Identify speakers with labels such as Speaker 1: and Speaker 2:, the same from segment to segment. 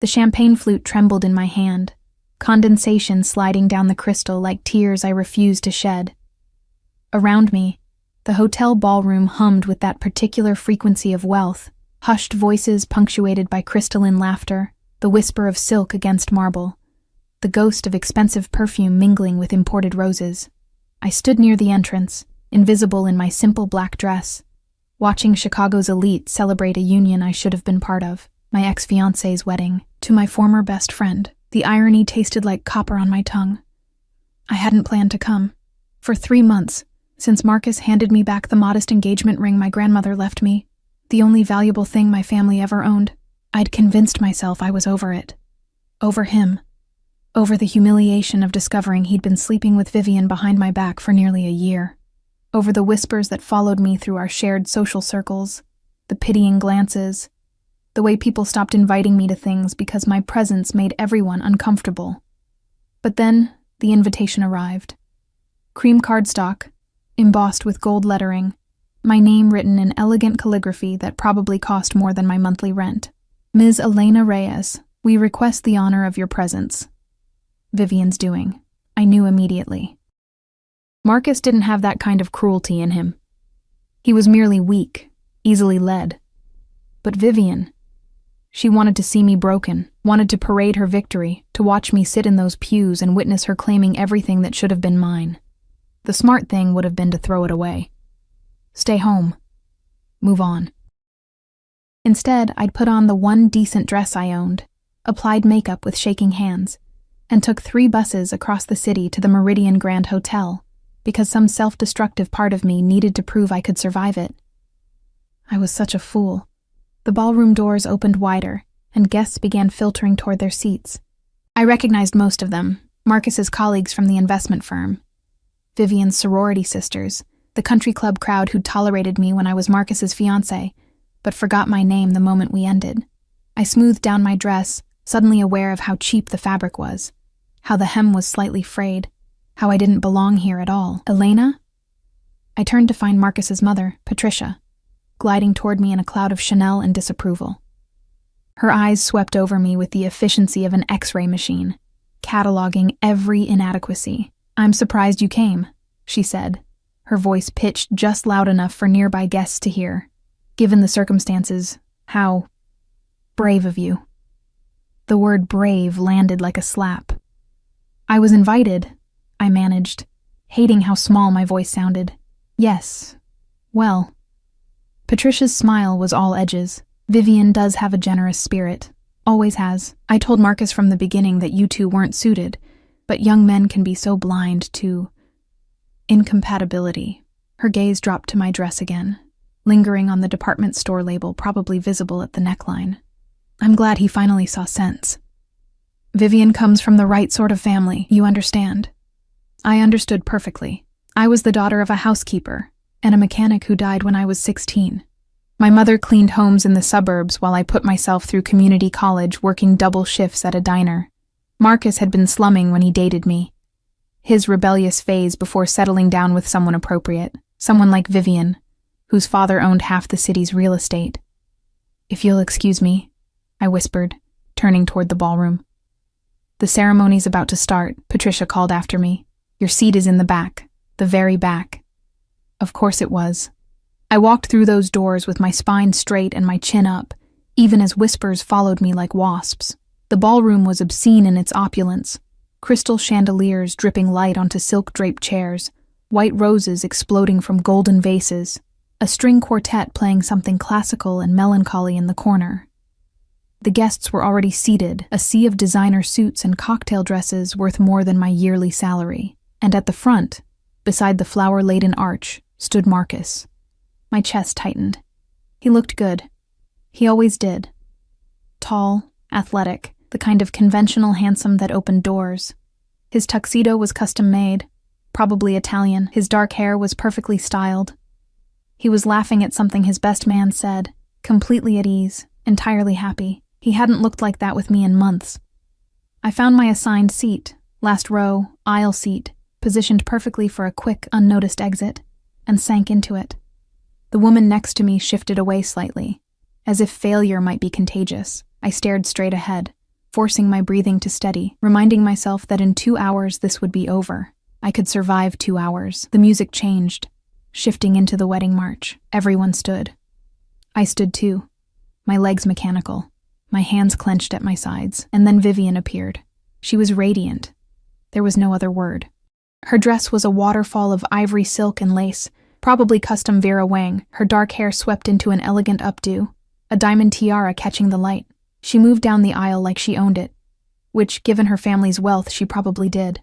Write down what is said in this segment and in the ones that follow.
Speaker 1: The champagne flute trembled in my hand, condensation sliding down the crystal like tears I refused to shed. Around me, the hotel ballroom hummed with that particular frequency of wealth, hushed voices punctuated by crystalline laughter, the whisper of silk against marble, the ghost of expensive perfume mingling with imported roses. I stood near the entrance, invisible in my simple black dress, watching Chicago's elite celebrate a union I should have been part of, my ex-fiancé's wedding, to my former best friend. The irony tasted like copper on my tongue. I hadn't planned to come. For 3 months, since Marcus handed me back the modest engagement ring my grandmother left me, the only valuable thing my family ever owned, I'd convinced myself I was over it. Over him. Over the humiliation of discovering he'd been sleeping with Vivian behind my back for nearly a year. Over the whispers that followed me through our shared social circles, the pitying glances, the way people stopped inviting me to things because my presence made everyone uncomfortable. But then, the invitation arrived. Cream cardstock, embossed with gold lettering, my name written in elegant calligraphy that probably cost more than my monthly rent. Ms. Elena Reyes, we request the honor of your presence. Vivian's doing. I knew immediately. Marcus didn't have that kind of cruelty in him. He was merely weak, easily led. But Vivian, she wanted to see me broken, wanted to parade her victory, to watch me sit in those pews and witness her claiming everything that should have been mine. The smart thing would have been to throw it away. Stay home. Move on. Instead, I'd put on the one decent dress I owned, applied makeup with shaking hands, and took 3 buses across the city to the Meridian Grand Hotel, because some self-destructive part of me needed to prove I could survive it. I was such a fool. The ballroom doors opened wider, and guests began filtering toward their seats. I recognized most of them, Marcus's colleagues from the investment firm, Vivian's sorority sisters, the country club crowd who'd tolerated me when I was Marcus's fiancé, but forgot my name the moment we ended. I smoothed down my dress, suddenly aware of how cheap the fabric was, how the hem was slightly frayed, how I didn't belong here at all. Elena? I turned to find Marcus's mother, Patricia, gliding toward me in a cloud of Chanel and disapproval. Her eyes swept over me with the efficiency of an X-ray machine, cataloging every inadequacy. "I'm surprised you came," she said, her voice pitched just loud enough for nearby guests to hear. "Given the circumstances, how brave of you." The word brave landed like a slap. "I was invited," I managed, hating how small my voice sounded. "Yes. Well." Patricia's smile was all edges. "Vivian does have a generous spirit. Always has. I told Marcus from the beginning that you two weren't suited, but young men can be so blind to incompatibility." Her gaze dropped to my dress again, lingering on the department store label probably visible at the neckline. I'm glad he finally saw sense. "Vivian comes from the right sort of family, you understand." I understood perfectly. I was the daughter of a housekeeper and a mechanic who died when I was 16. My mother cleaned homes in the suburbs while I put myself through community college working double shifts at a diner. Marcus had been slumming when he dated me. His rebellious phase before settling down with someone appropriate, someone like Vivian, whose father owned half the city's real estate. "If you'll excuse me," I whispered, turning toward the ballroom. "The ceremony's about to start," Patricia called after me. "Your seat is in the back, the very back." Of course it was. I walked through those doors with my spine straight and my chin up, even as whispers followed me like wasps. The ballroom was obscene in its opulence, crystal chandeliers dripping light onto silk-draped chairs, white roses exploding from golden vases, a string quartet playing something classical and melancholy in the corner. The guests were already seated, a sea of designer suits and cocktail dresses worth more than my yearly salary, and at the front, beside the flower-laden arch, stood Marcus. My chest tightened. He looked good. He always did. Tall, athletic, the kind of conventional handsome that opened doors. His tuxedo was custom-made, probably Italian. His dark hair was perfectly styled. He was laughing at something his best man said, completely at ease, entirely happy. He hadn't looked like that with me in months. I found my assigned seat, last row, aisle seat, positioned perfectly for a quick, unnoticed exit, and sank into it. The woman next to me shifted away slightly, as if failure might be contagious. I stared straight ahead, forcing my breathing to steady, reminding myself that in 2 hours this would be over. I could survive 2 hours. The music changed, shifting into the wedding march. Everyone stood. I stood too, my legs mechanical, my hands clenched at my sides, and then Vivian appeared. She was radiant. There was no other word. Her dress was a waterfall of ivory silk and lace, probably custom Vera Wang, her dark hair swept into an elegant updo, a diamond tiara catching the light. She moved down the aisle like she owned it, which, given her family's wealth, she probably did.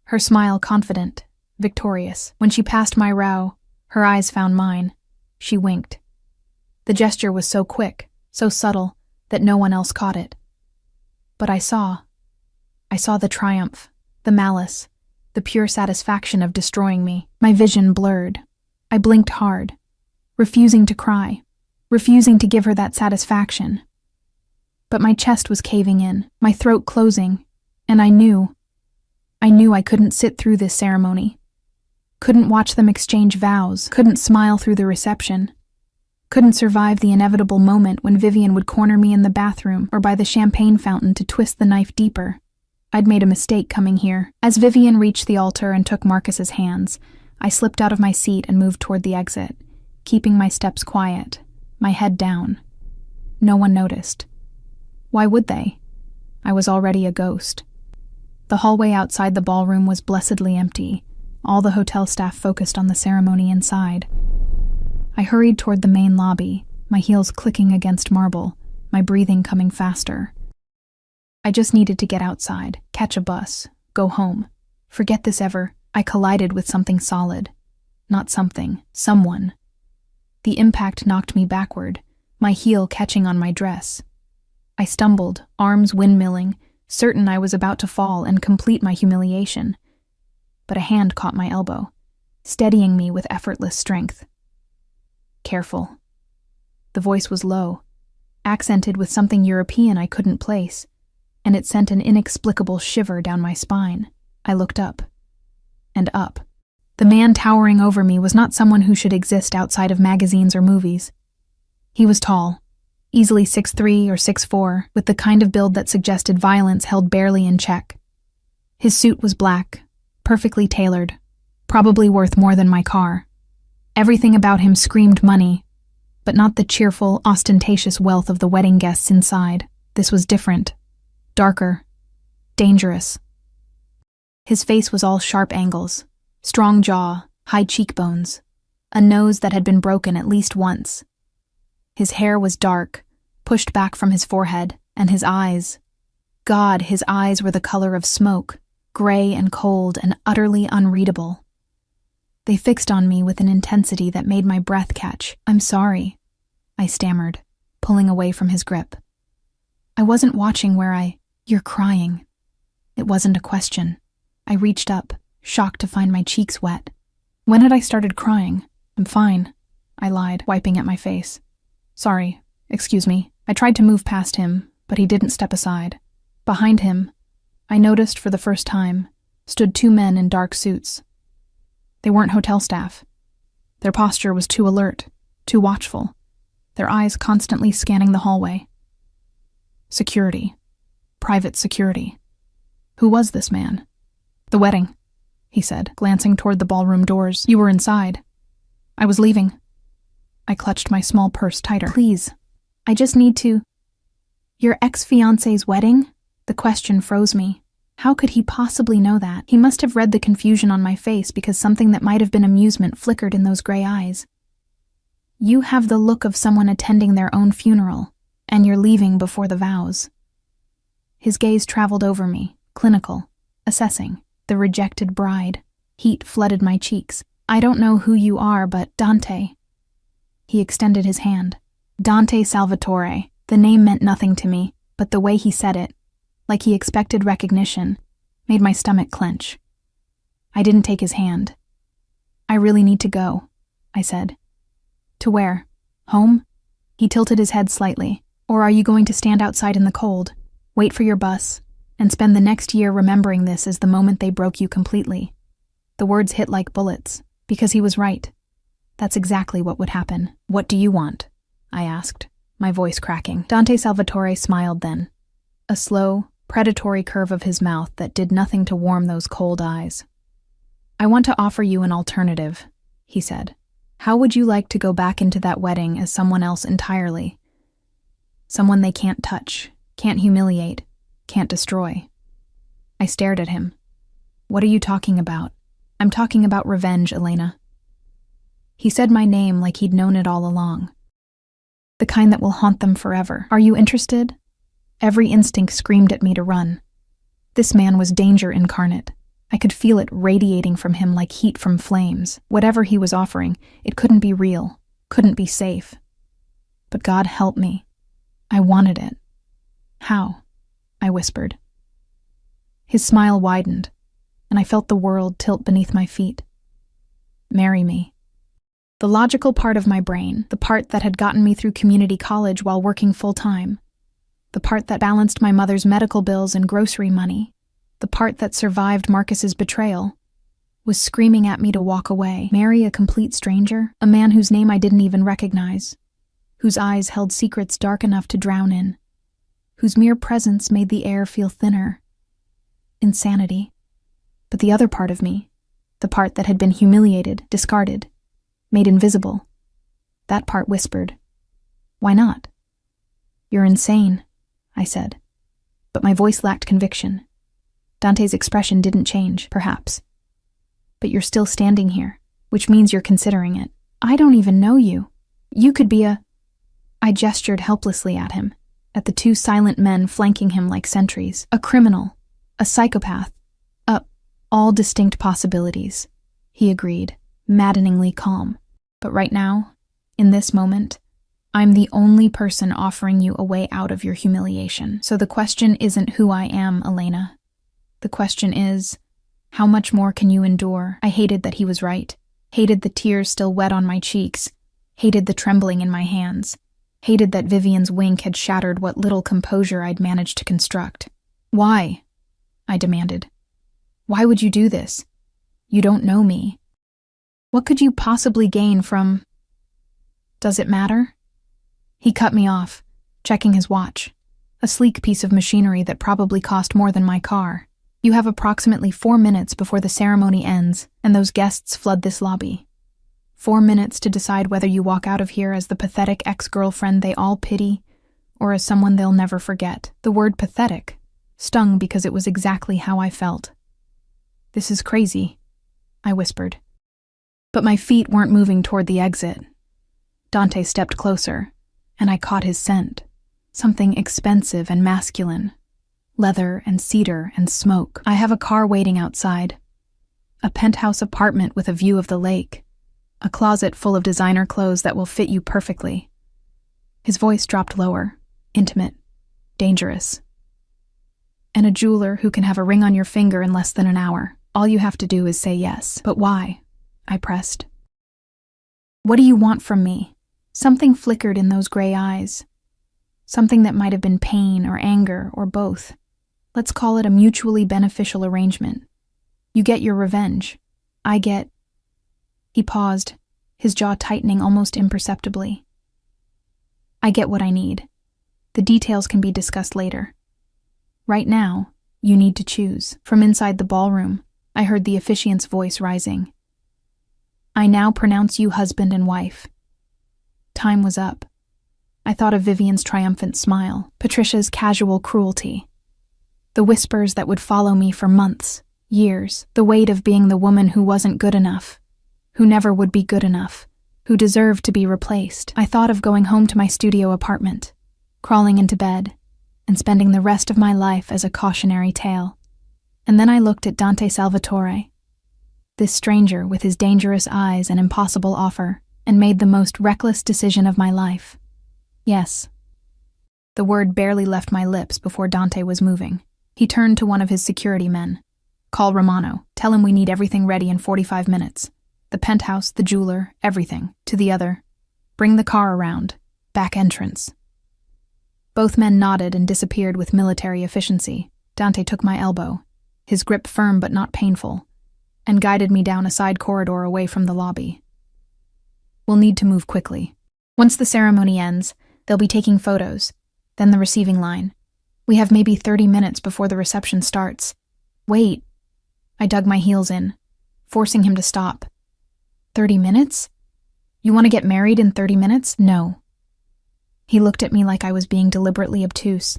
Speaker 1: Her smile confident, victorious. When she passed my brow, her eyes found mine. She winked. The gesture was so quick, so subtle, that no one else caught it. But I saw the triumph, the malice, the pure satisfaction of destroying me. My vision blurred. I blinked hard, refusing to cry, refusing to give her that satisfaction. But my chest was caving in, my throat closing, and I knew I couldn't sit through this ceremony. Couldn't watch them exchange vows, couldn't smile through the reception. Couldn't survive the inevitable moment when Vivian would corner me in the bathroom or by the champagne fountain to twist the knife deeper. I'd made a mistake coming here. As Vivian reached the altar and took Marcus's hands, I slipped out of my seat and moved toward the exit, keeping my steps quiet, my head down. No one noticed. Why would they? I was already a ghost. The hallway outside the ballroom was blessedly empty, all the hotel staff focused on the ceremony inside. I hurried toward the main lobby, my heels clicking against marble, my breathing coming faster. I just needed to get outside, catch a bus, go home. Forget this ever. I collided with something solid. Not something, someone. The impact knocked me backward, my heel catching on my dress. I stumbled, arms windmilling, certain I was about to fall and complete my humiliation. But a hand caught my elbow, steadying me with effortless strength. Careful. The voice was low, accented with something European I couldn't place, and it sent an inexplicable shiver down my spine. I looked up. And up. The man towering over me was not someone who should exist outside of magazines or movies. He was tall, easily 6'3" or 6'4", with the kind of build that suggested violence held barely in check. His suit was black, perfectly tailored, probably worth more than my car. Everything about him screamed money, but not the cheerful, ostentatious wealth of the wedding guests inside. This was different, darker, dangerous. His face was all sharp angles, strong jaw, high cheekbones, a nose that had been broken at least once. His hair was dark, pushed back from his forehead, and his eyes. God, his eyes were the color of smoke, gray and cold and utterly unreadable. They fixed on me with an intensity that made my breath catch. "I'm sorry," I stammered, pulling away from his grip. "I wasn't watching where You're crying." It wasn't a question. I reached up, shocked to find my cheeks wet. "When had I started crying? I'm fine," I lied, wiping at my face. "Sorry, excuse me." I tried to move past him, but he didn't step aside. Behind him, I noticed for the first time, stood 2 men in dark suits. They weren't hotel staff. Their posture was too alert, too watchful, their eyes constantly scanning the hallway. Security. Private security. Who was this man? "The wedding," he said, glancing toward the ballroom doors. "You were inside." "I was leaving." I clutched my small purse tighter. "Please, I just need to—" "Your ex-fiancé's wedding?" The question froze me. How could he possibly know that? He must have read the confusion on my face because something that might have been amusement flickered in those gray eyes. "You have the look of someone attending their own funeral, and you're leaving before the vows." His gaze traveled over me, clinical, assessing, the rejected bride. Heat flooded my cheeks. "I don't know who you are, but Dante." He extended his hand. Dante Salvatore. The name meant nothing to me, but the way he said it, like he expected recognition, made my stomach clench. I didn't take his hand. "I really need to go," I said. "To where? Home?" He tilted his head slightly. "Or are you going to stand outside in the cold, wait for your bus, and spend the next year remembering this as the moment they broke you completely?" The words hit like bullets, because he was right. That's exactly what would happen. "What do you want?" I asked, my voice cracking. Dante Salvatore smiled then. A slow, predatory curve of his mouth that did nothing to warm those cold eyes. "I want to offer you an alternative," he said. "How would you like to go back into that wedding as someone else entirely? Someone they can't touch, can't humiliate, can't destroy." I stared at him. "What are you talking about?" "I'm talking about revenge, Elena." He said my name like he'd known it all along. "The kind that will haunt them forever. Are you interested?" Every instinct screamed at me to run. This man was danger incarnate. I could feel it radiating from him like heat from flames. Whatever he was offering, it couldn't be real, couldn't be safe. But God help me. I wanted it. "How?" I whispered. His smile widened, and I felt the world tilt beneath my feet. "Marry me." The logical part of my brain, the part that had gotten me through community college while working full-time, the part that balanced my mother's medical bills and grocery money, the part that survived Marcus's betrayal, was screaming at me to walk away. Marry a complete stranger, a man whose name I didn't even recognize, whose eyes held secrets dark enough to drown in, whose mere presence made the air feel thinner. Insanity. But the other part of me, the part that had been humiliated, discarded, made invisible, that part whispered, "Why not?" "You're insane," I said. But my voice lacked conviction. Dante's expression didn't change, perhaps. "But you're still standing here, which means you're considering it. I don't even know you. You could be a—" I gestured helplessly at him, at the two silent men flanking him like sentries. "A criminal, a psychopath, all distinct possibilities," he agreed, maddeningly calm. "But right now, in this moment, I'm the only person offering you a way out of your humiliation. So the question isn't who I am, Elena. The question is, how much more can you endure?" I hated that he was right, hated the tears still wet on my cheeks, hated the trembling in my hands, hated that Vivian's wink had shattered what little composure I'd managed to construct. "Why?" I demanded. "Why would you do this? You don't know me. What could you possibly gain from—" "Does it matter?" He cut me off, checking his watch, a sleek piece of machinery that probably cost more than my car. "You have approximately 4 minutes before the ceremony ends and those guests flood this lobby. 4 minutes to decide whether you walk out of here as the pathetic ex-girlfriend they all pity or as someone they'll never forget." The word pathetic stung because it was exactly how I felt. "This is crazy," I whispered. But my feet weren't moving toward the exit. Dante stepped closer, and I caught his scent, something expensive and masculine. Leather and cedar and smoke. "I have a car waiting outside. A penthouse apartment with a view of the lake. A closet full of designer clothes that will fit you perfectly." His voice dropped lower, intimate, dangerous. "And a jeweler who can have a ring on your finger in less than an hour. All you have to do is say yes." "But why?" I pressed. "What do you want from me?" Something flickered in those gray eyes. Something that might have been pain or anger or both. Let's call it a mutually beneficial arrangement. You get your revenge. I get— He paused, his jaw tightening almost imperceptibly. "I get what I need. The details can be discussed later. Right now, you need to choose." From inside the ballroom, I heard the officiant's voice rising. "I now pronounce you husband and wife." Time was up. I thought of Vivian's triumphant smile, Patricia's casual cruelty, the whispers that would follow me for months, years, the weight of being the woman who wasn't good enough, who never would be good enough, who deserved to be replaced. I thought of going home to my studio apartment, crawling into bed, and spending the rest of my life as a cautionary tale. And then I looked at Dante Salvatore, this stranger with his dangerous eyes and impossible offer, and made the most reckless decision of my life. Yes. The word barely left my lips before Dante was moving. He turned to one of his security men. "Call Romano. Tell him we need everything ready in 45 minutes. The penthouse, the jeweler, everything." To the other, "Bring the car around. Back entrance." Both men nodded and disappeared with military efficiency. Dante took my elbow, his grip firm but not painful, and guided me down a side corridor away from the lobby. "We'll need to move quickly. Once the ceremony ends, they'll be taking photos, then the receiving line. We have maybe 30 minutes before the reception starts. Wait. I dug my heels in, forcing him to stop. 30 minutes? You want to get married in 30 minutes? No. He looked at me like I was being deliberately obtuse.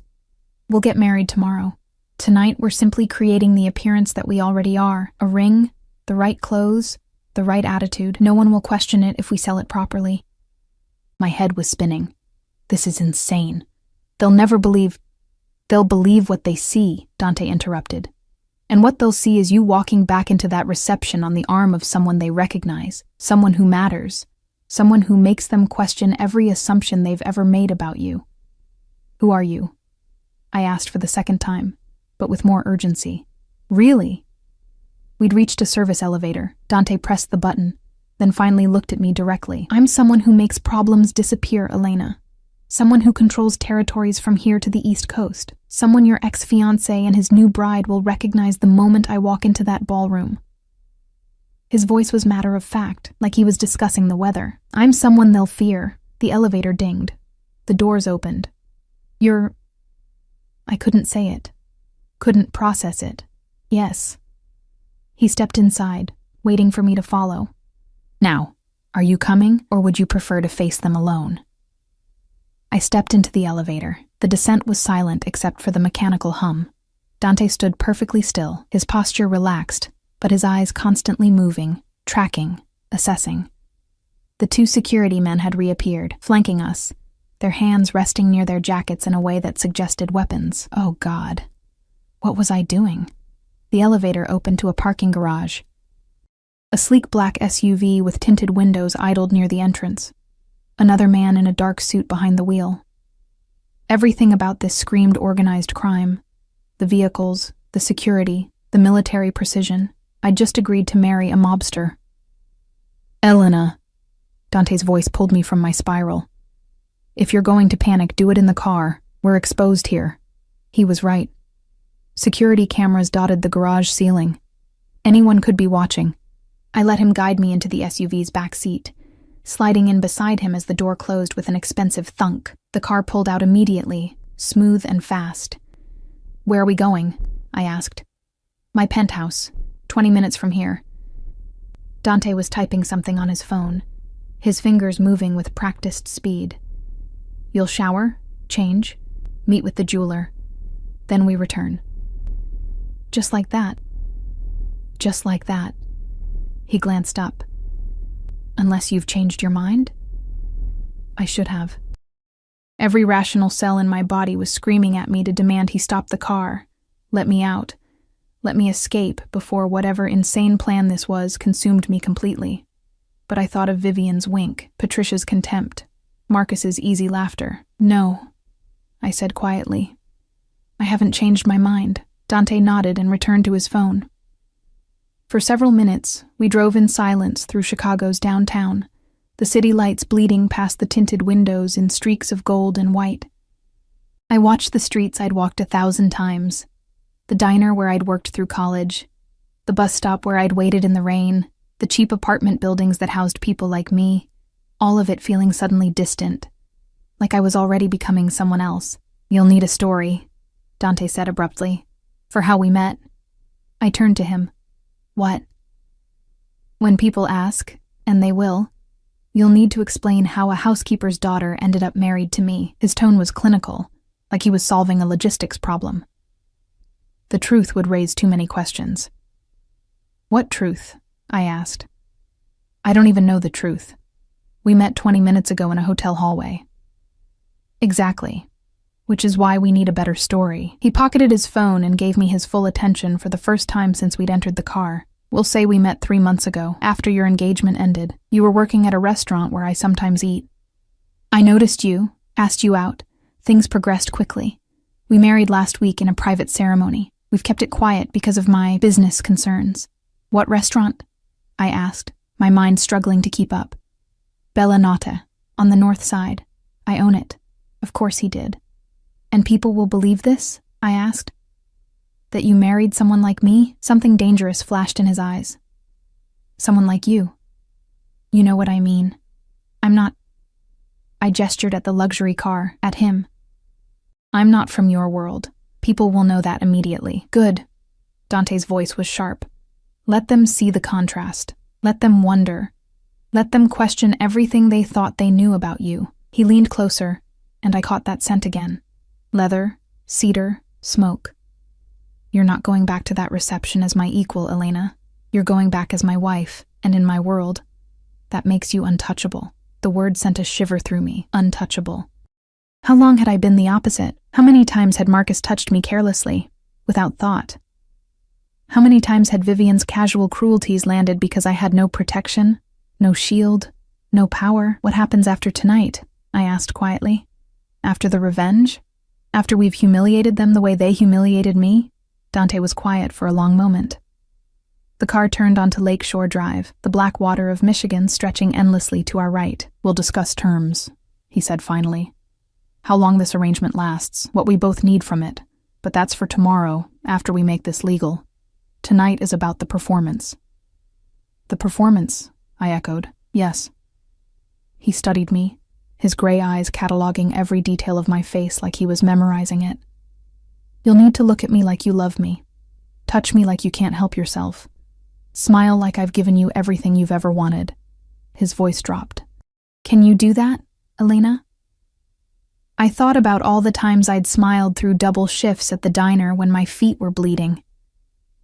Speaker 1: We'll get married tomorrow. Tonight, we're simply creating the appearance that we already are. A ring, the right clothes, the right attitude. No one will question it if we sell it properly. My head was spinning. This is insane. They'll believe what they see, Dante interrupted. And what they'll see is you walking back into that reception on the arm of someone they recognize, someone who matters, someone who makes them question every assumption they've ever made about you. Who are you? I asked for the second time, but with more urgency. Really? We'd reached a service elevator. Dante pressed the button, then finally looked at me directly. I'm someone who makes problems disappear, Elena. Someone who controls territories from here to the East Coast. Someone your ex-fiancé and his new bride will recognize the moment I walk into that ballroom. His voice was matter of fact, like he was discussing the weather. I'm someone they'll fear. The elevator dinged. The doors opened. I couldn't say it. Couldn't process it. Yes. He stepped inside, waiting for me to follow. Now, are you coming, or would you prefer to face them alone? I stepped into the elevator. The descent was silent except for the mechanical hum. Dante stood perfectly still, his posture relaxed, but his eyes constantly moving, tracking, assessing. The two security men had reappeared, flanking us, their hands resting near their jackets in a way that suggested weapons. Oh God. What was I doing? The elevator opened to a parking garage. A sleek black SUV with tinted windows idled near the entrance. Another man in a dark suit behind the wheel. Everything about this screamed organized crime. The vehicles, the security, the military precision. I'd just agreed to marry a mobster. Elena. Dante's voice pulled me from my spiral. If you're going to panic, do it in the car. We're exposed here. He was right. Security cameras dotted the garage ceiling. Anyone could be watching. I let him guide me into the SUV's back seat, sliding in beside him as the door closed with an expensive thunk. The car pulled out immediately, smooth and fast. Where are we going? I asked. My penthouse, 20 minutes from here. Dante was typing something on his phone, his fingers moving with practiced speed. You'll shower, change, meet with the jeweler. Then we return. Just like that. Just like that. He glanced up. Unless you've changed your mind? I should have. Every rational cell in my body was screaming at me to demand he stop the car, let me out, let me escape before whatever insane plan this was consumed me completely. But I thought of Vivian's wink, Patricia's contempt, Marcus's easy laughter. No, I said quietly. I haven't changed my mind. Dante nodded and returned to his phone. For several minutes, we drove in silence through Chicago's downtown, the city lights bleeding past the tinted windows in streaks of gold and white. I watched the streets I'd walked 1,000 times, the diner where I'd worked through college, the bus stop where I'd waited in the rain, the cheap apartment buildings that housed people like me, all of it feeling suddenly distant, like I was already becoming someone else. You'll need a story, Dante said abruptly, for how we met. I turned to him. What? When people ask, and they will, you'll need to explain how a housekeeper's daughter ended up married to me. His tone was clinical, like he was solving a logistics problem. The truth would raise too many questions. What truth? I asked. I don't even know the truth. We met 20 minutes ago in a hotel hallway. Exactly. Which is why we need a better story. He pocketed his phone and gave me his full attention for the first time since we'd entered the car. We'll say we met 3 months ago, after your engagement ended. You were working at a restaurant where I sometimes eat. I noticed you, asked you out. Things progressed quickly. We married last week in a private ceremony. We've kept it quiet because of my business concerns. What restaurant? I asked, my mind struggling to keep up. Bella Nata, on the north side. I own it. Of course he did. And people will believe this? I asked. That you married someone like me? Something dangerous flashed in his eyes. Someone like you. You know what I mean. I'm not... I gestured at the luxury car, at him. I'm not from your world. People will know that immediately. Good. Dante's voice was sharp. Let them see the contrast. Let them wonder. Let them question everything they thought they knew about you. He leaned closer, and I caught that scent again. Leather, cedar, smoke. You're not going back to that reception as my equal, Elena. You're going back as my wife, and in my world. That makes you untouchable. The word sent a shiver through me. Untouchable. How long had I been the opposite? How many times had Marcus touched me carelessly, without thought? How many times had Vivian's casual cruelties landed because I had no protection, no shield, no power? What happens after tonight? I asked quietly. After the revenge? After we've humiliated them the way they humiliated me? Dante was quiet for a long moment. The car turned onto Lakeshore Drive, the black water of Michigan stretching endlessly to our right. We'll discuss terms, he said finally. How long this arrangement lasts, what we both need from it. But that's for tomorrow, after we make this legal. Tonight is about the performance. The performance, I echoed. Yes. He studied me, his gray eyes cataloging every detail of my face like he was memorizing it. You'll need to look at me like you love me. Touch me like you can't help yourself. Smile like I've given you everything you've ever wanted. His voice dropped. Can you do that, Elena? I thought about all the times I'd smiled through double shifts at the diner when my feet were bleeding.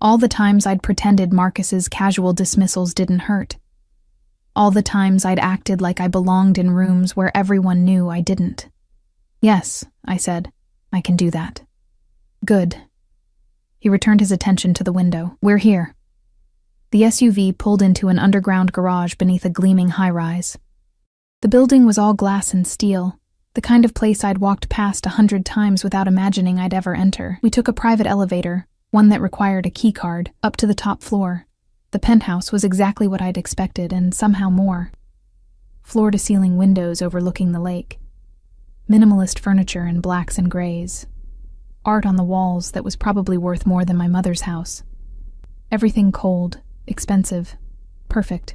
Speaker 1: All the times I'd pretended Marcus's casual dismissals didn't hurt. All the times I'd acted like I belonged in rooms where everyone knew I didn't. Yes, I said, I can do that. Good. He returned his attention to the window. We're here. The SUV pulled into an underground garage beneath a gleaming high-rise. The building was all glass and steel, the kind of place I'd walked past 100 times without imagining I'd ever enter. We took a private elevator, one that required a key card, up to the top floor. The penthouse was exactly what I'd expected, and somehow more. Floor-to-ceiling windows overlooking the lake. Minimalist furniture in blacks and grays. Art on the walls that was probably worth more than my mother's house. Everything cold, expensive, perfect.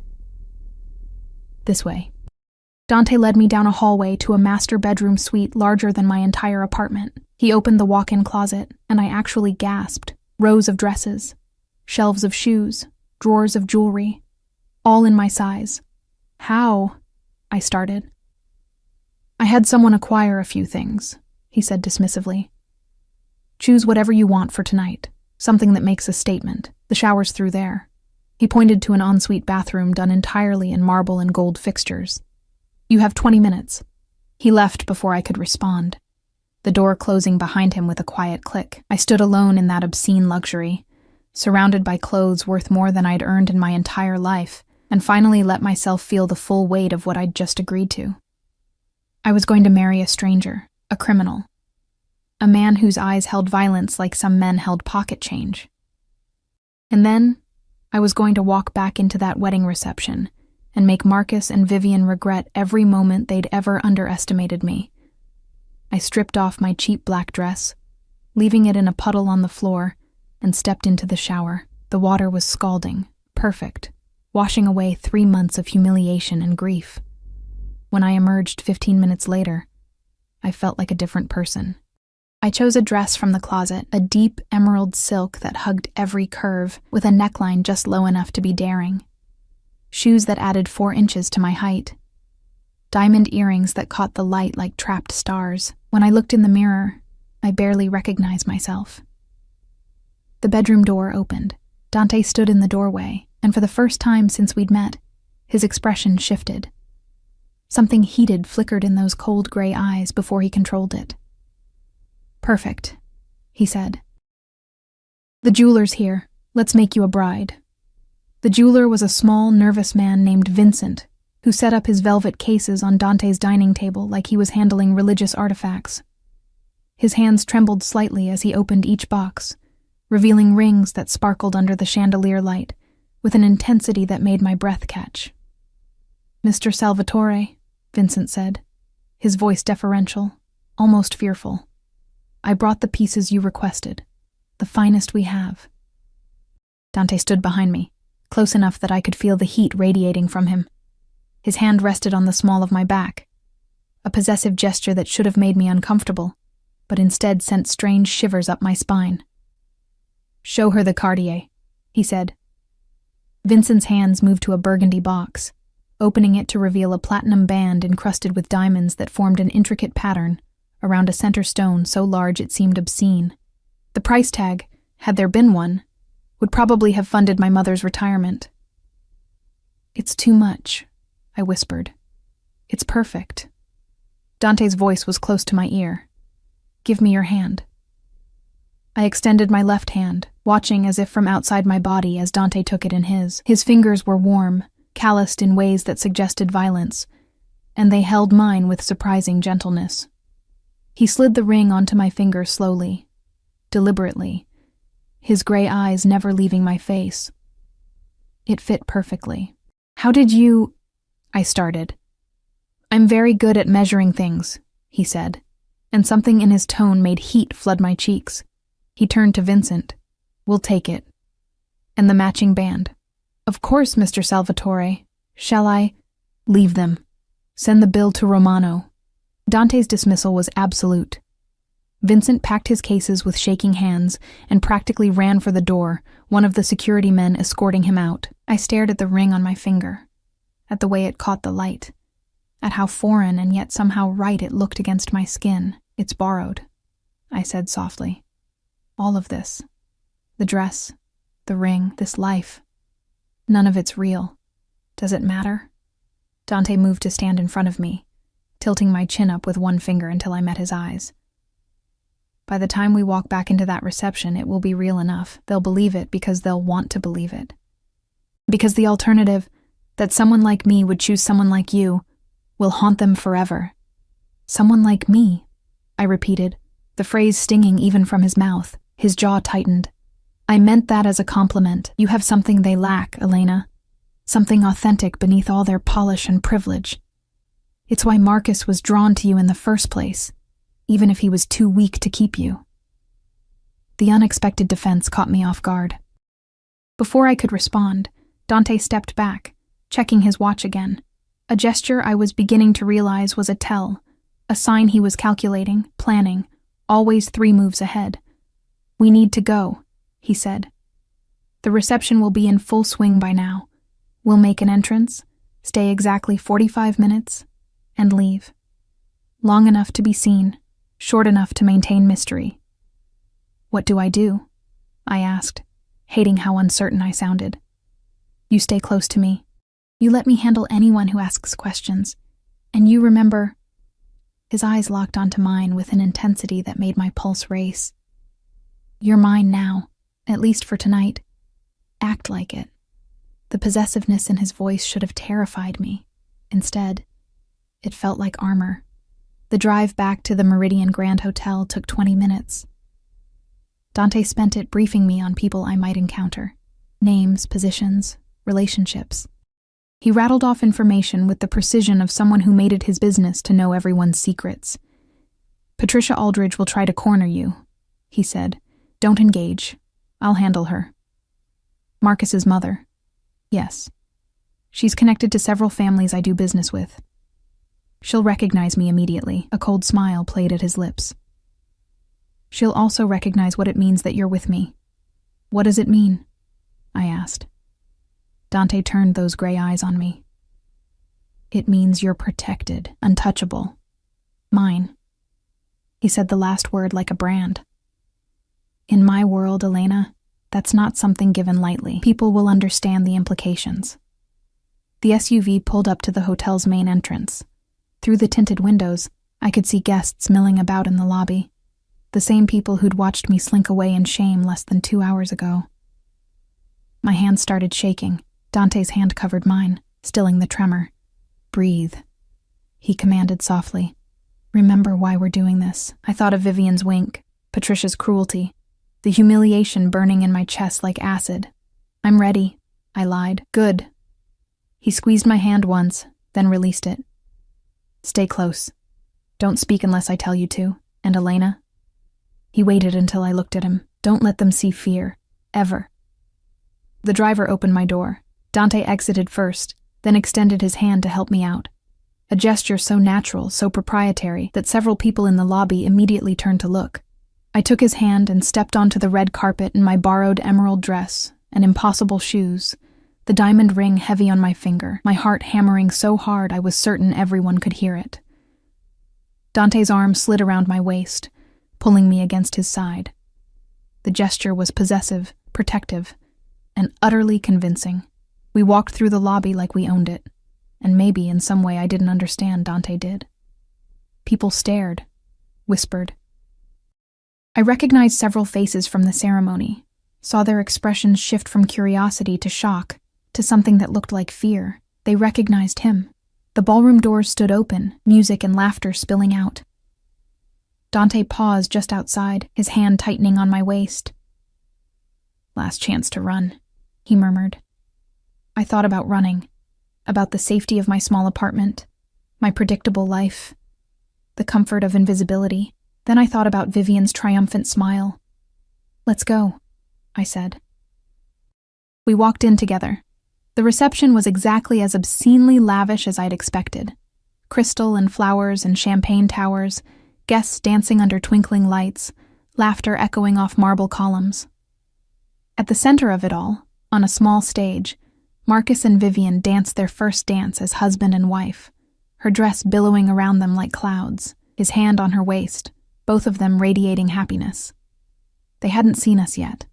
Speaker 1: This way. Dante led me down a hallway to a master bedroom suite larger than my entire apartment. He opened the walk-in closet, and I actually gasped. Rows of dresses, shelves of shoes, drawers of jewelry, all in my size. How? I started. I had someone acquire a few things, he said dismissively. Choose whatever you want for tonight, something that makes a statement. The shower's through there. He pointed to an ensuite bathroom done entirely in marble and gold fixtures. You have 20 minutes. He left before I could respond, the door closing behind him with a quiet click. I stood alone in that obscene luxury, surrounded by clothes worth more than I'd earned in my entire life, and finally let myself feel the full weight of what I'd just agreed to. I was going to marry a stranger, a criminal, a man whose eyes held violence like some men held pocket change. And then, I was going to walk back into that wedding reception and make Marcus and Vivian regret every moment they'd ever underestimated me. I stripped off my cheap black dress, leaving it in a puddle on the floor, and stepped into the shower. The water was scalding, perfect, washing away 3 months of humiliation and grief. When I emerged 15 minutes later, I felt like a different person. I chose a dress from the closet, a deep emerald silk that hugged every curve, with a neckline just low enough to be daring. Shoes that added 4 inches to my height. Diamond earrings that caught the light like trapped stars. When I looked in the mirror, I barely recognized myself. The bedroom door opened. Dante stood in the doorway, and for the first time since we'd met, his expression shifted. Something heated flickered in those cold gray eyes before he controlled it. Perfect, he said. The jeweler's here. Let's make you a bride. The jeweler was a small, nervous man named Vincent, who set up his velvet cases on Dante's dining table like he was handling religious artifacts. His hands trembled slightly as he opened each box, revealing rings that sparkled under the chandelier light with an intensity that made my breath catch. Mr. Salvatore, Vincent said, his voice deferential, almost fearful. I brought the pieces you requested, the finest we have. Dante stood behind me, close enough that I could feel the heat radiating from him. His hand rested on the small of my back, a possessive gesture that should have made me uncomfortable, but instead sent strange shivers up my spine. "Show her the Cartier," he said. Vincent's hands moved to a burgundy box, opening it to reveal a platinum band encrusted with diamonds that formed an intricate pattern around a center stone so large it seemed obscene. The price tag, had there been one, would probably have funded my mother's retirement. "It's too much," I whispered. "It's perfect." Dante's voice was close to my ear. "Give me your hand." I extended my left hand, watching as if from outside my body as Dante took it in his. His fingers were warm, calloused in ways that suggested violence, and they held mine with surprising gentleness. He slid the ring onto my finger slowly, deliberately, his gray eyes never leaving my face. It fit perfectly. "How did you—" I started. "I'm very good at measuring things," he said, and something in his tone made heat flood my cheeks. He turned to Vincent. "We'll take it. And the matching band." "Of course, Mr. Salvatore. Shall I—" "Leave them. Send the bill to Romano." Dante's dismissal was absolute. Vincent packed his cases with shaking hands and practically ran for the door, one of the security men escorting him out. I stared at the ring on my finger, at the way it caught the light, at how foreign and yet somehow right it looked against my skin. "It's borrowed," I said softly. "All of this. The dress, the ring, this life. None of it's real. Does it matter?" Dante moved to stand in front of me, tilting my chin up with one finger until I met his eyes. "By the time we walk back into that reception, it will be real enough. They'll believe it because they'll want to believe it. Because the alternative, that someone like me would choose someone like you, will haunt them forever." "Someone like me," I repeated, the phrase stinging even from his mouth. His jaw tightened. "I meant that as a compliment. You have something they lack, Elena. Something authentic beneath all their polish and privilege. It's why Marcus was drawn to you in the first place, even if he was too weak to keep you." The unexpected defense caught me off guard. Before I could respond, Dante stepped back, checking his watch again. A gesture I was beginning to realize was a tell, a sign he was calculating, planning, always 3 moves ahead. "We need to go," he said. "The reception will be in full swing by now. We'll make an entrance, stay exactly 45 minutes, and leave. Long enough to be seen, short enough to maintain mystery." "What do I do?" I asked, hating how uncertain I sounded. "You stay close to me. You let me handle anyone who asks questions. And you remember—" His eyes locked onto mine with an intensity that made my pulse race. "You're mine now, at least for tonight. Act like it." The possessiveness in his voice should have terrified me. Instead, it felt like armor. The drive back to the Meridian Grand Hotel took 20 minutes. Dante spent it briefing me on people I might encounter. Names, positions, relationships. He rattled off information with the precision of someone who made it his business to know everyone's secrets. "Patricia Aldridge will try to corner you," he said. "Don't engage. I'll handle her." "Marcus's mother." "Yes. She's connected to several families I do business with. She'll recognize me immediately." A cold smile played at his lips. "She'll also recognize what it means that you're with me." "What does it mean?" I asked. Dante turned those gray eyes on me. "It means you're protected, untouchable. Mine." He said the last word like a brand. "In my world, Elena, that's not something given lightly. People will understand the implications." The SUV pulled up to the hotel's main entrance. Through the tinted windows, I could see guests milling about in the lobby, the same people who'd watched me slink away in shame less than 2 hours ago. My hand started shaking. Dante's hand covered mine, stilling the tremor. "Breathe," he commanded softly. "Remember why we're doing this." I thought of Vivian's wink, Patricia's cruelty, the humiliation burning in my chest like acid. "I'm ready," I lied. "Good." He squeezed my hand once, then released it. "Stay close. Don't speak unless I tell you to. And Elena?" He waited until I looked at him. "Don't let them see fear. Ever." The driver opened my door. Dante exited first, then extended his hand to help me out. a gesture so natural, so proprietary, that several people in the lobby immediately turned to look. I took his hand and stepped onto the red carpet in my borrowed emerald dress and impossible shoes, the diamond ring heavy on my finger, my heart hammering so hard I was certain everyone could hear it. Dante's arm slid around my waist, pulling me against his side. The gesture was possessive, protective, and utterly convincing. We walked through the lobby like we owned it, and maybe in some way I didn't understand Dante did. People stared, whispered. I recognized several faces from the ceremony, saw their expressions shift from curiosity to shock, to something that looked like fear. They recognized him. The ballroom doors stood open, music and laughter spilling out. Dante paused just outside, his hand tightening on my waist. "Last chance to run," he murmured. I thought about running, about the safety of my small apartment, my predictable life, the comfort of invisibility. Then I thought about Vivian's triumphant smile. "Let's go," I said. We walked in together. The reception was exactly as obscenely lavish as I'd expected. Crystal and flowers and champagne towers, guests dancing under twinkling lights, laughter echoing off marble columns. At the center of it all, on a small stage, Marcus and Vivian danced their first dance as husband and wife, her dress billowing around them like clouds, his hand on her waist, both of them radiating happiness. They hadn't seen us yet.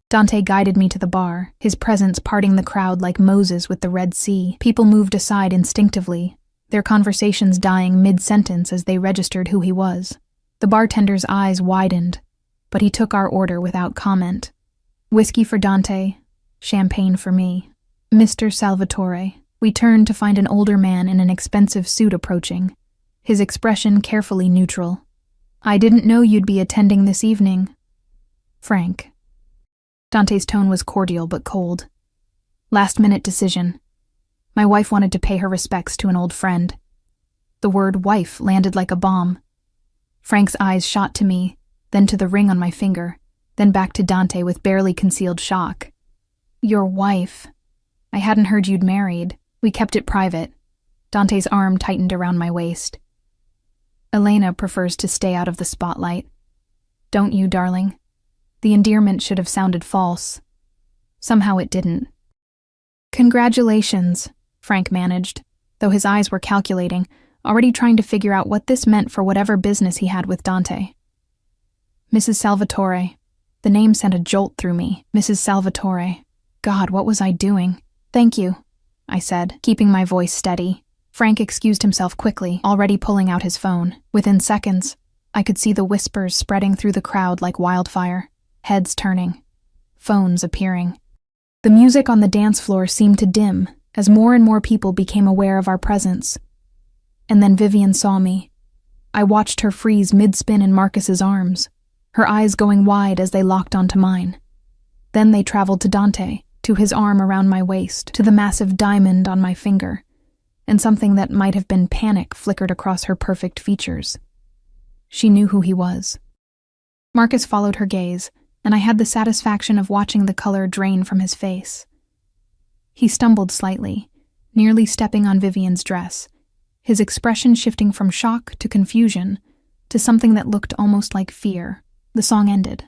Speaker 1: Dante guided me to the bar, his presence parting the crowd like Moses with the Red Sea. People moved aside instinctively, their conversations dying mid-sentence as they registered who he was. The bartender's eyes widened, but he took our order without comment. Whiskey for Dante, champagne for me. "Mr. Salvatore." We turned to find an older man in an expensive suit approaching, his expression carefully neutral. "I didn't know you'd be attending this evening, Frank." Dante's tone was cordial but cold. "Last-minute decision. My wife wanted to pay her respects to an old friend." The word wife landed like a bomb. Frank's eyes shot to me, then to the ring on my finger, then back to Dante with barely concealed shock. "Your wife? I hadn't heard you'd married. We kept it private." Dante's arm tightened around my waist. "Elena prefers to stay out of the spotlight. Don't you, darling?" The endearment should have sounded false. Somehow it didn't. "Congratulations," Frank managed, though his eyes were calculating, already trying to figure out what this meant for whatever business he had with Dante. "Mrs. Salvatore." The name sent a jolt through me. Mrs. Salvatore. God, what was I doing? "Thank you," I said, keeping my voice steady. Frank excused himself quickly, already pulling out his phone. Within seconds, I could see the whispers spreading through the crowd like wildfire. Heads turning, phones appearing. The music on the dance floor seemed to dim as more and more people became aware of our presence. And then Vivian saw me. I watched her freeze mid-spin in Marcus's arms, her eyes going wide as they locked onto mine. Then they traveled to Dante, to his arm around my waist, to the massive diamond on my finger, and something that might have been panic flickered across her perfect features. She knew who he was. Marcus followed her gaze, and I had the satisfaction of watching the color drain from his face. He stumbled slightly, nearly stepping on Vivian's dress, his expression shifting from shock to confusion to something that looked almost like fear. The song ended.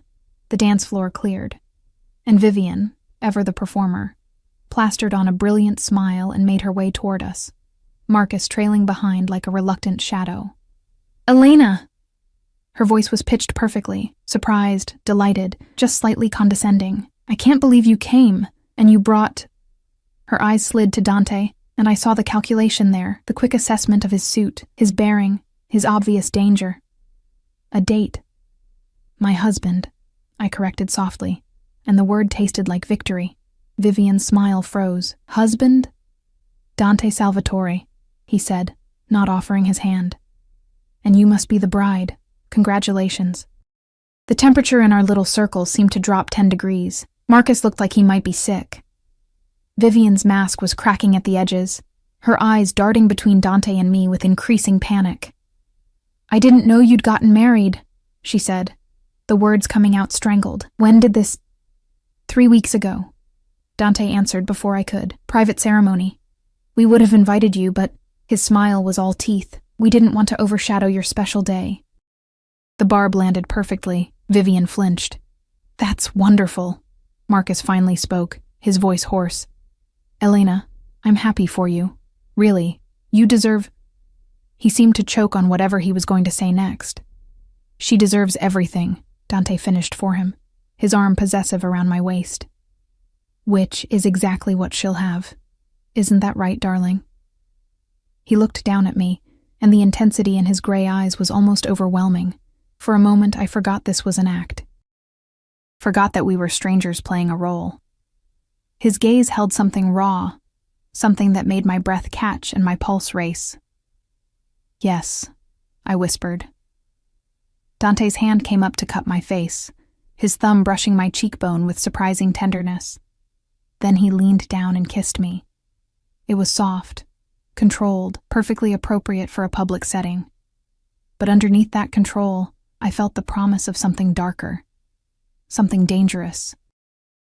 Speaker 1: The dance floor cleared. And Vivian, ever the performer, plastered on a brilliant smile and made her way toward us, Marcus trailing behind like a reluctant shadow. "Elena!" Her voice was pitched perfectly, surprised, delighted, just slightly condescending. "I can't believe you came, and you brought—" Her eyes slid to Dante, and I saw the calculation there, the quick assessment of his suit, his bearing, his obvious danger. "A date." "My husband," I corrected softly, and the word tasted like victory. Vivian's smile froze. "Husband?" "Dante Salvatore," he said, not offering his hand. "And you must be the bride. Congratulations." The temperature in our little circle seemed to drop 10 degrees. Marcus looked like he might be sick. Vivian's mask was cracking at the edges, her eyes darting between Dante and me with increasing panic. "I didn't know you'd gotten married," she said, the words coming out strangled. "When did this—" "3 weeks ago," Dante answered before I could. "Private ceremony. We would have invited you, but His smile was all teeth. "We didn't want to overshadow your special day." The barb landed perfectly. Vivian flinched. "That's wonderful." Marcus finally spoke, his voice hoarse. "Elena, I'm happy for you. Really, you deserve—" He seemed to choke on whatever he was going to say next. "She deserves everything," Dante finished for him, his arm possessive around my waist. "Which is exactly what she'll have. Isn't that right, darling?" He looked down at me, and the intensity in his gray eyes was almost overwhelming. For a moment, I forgot this was an act. Forgot that we were strangers playing a role. His gaze held something raw, something that made my breath catch and my pulse race. "Yes," I whispered. Dante's hand came up to cup my face, his thumb brushing my cheekbone with surprising tenderness. Then he leaned down and kissed me. It was soft, controlled, perfectly appropriate for a public setting. But underneath that control, I felt the promise of something darker, something dangerous.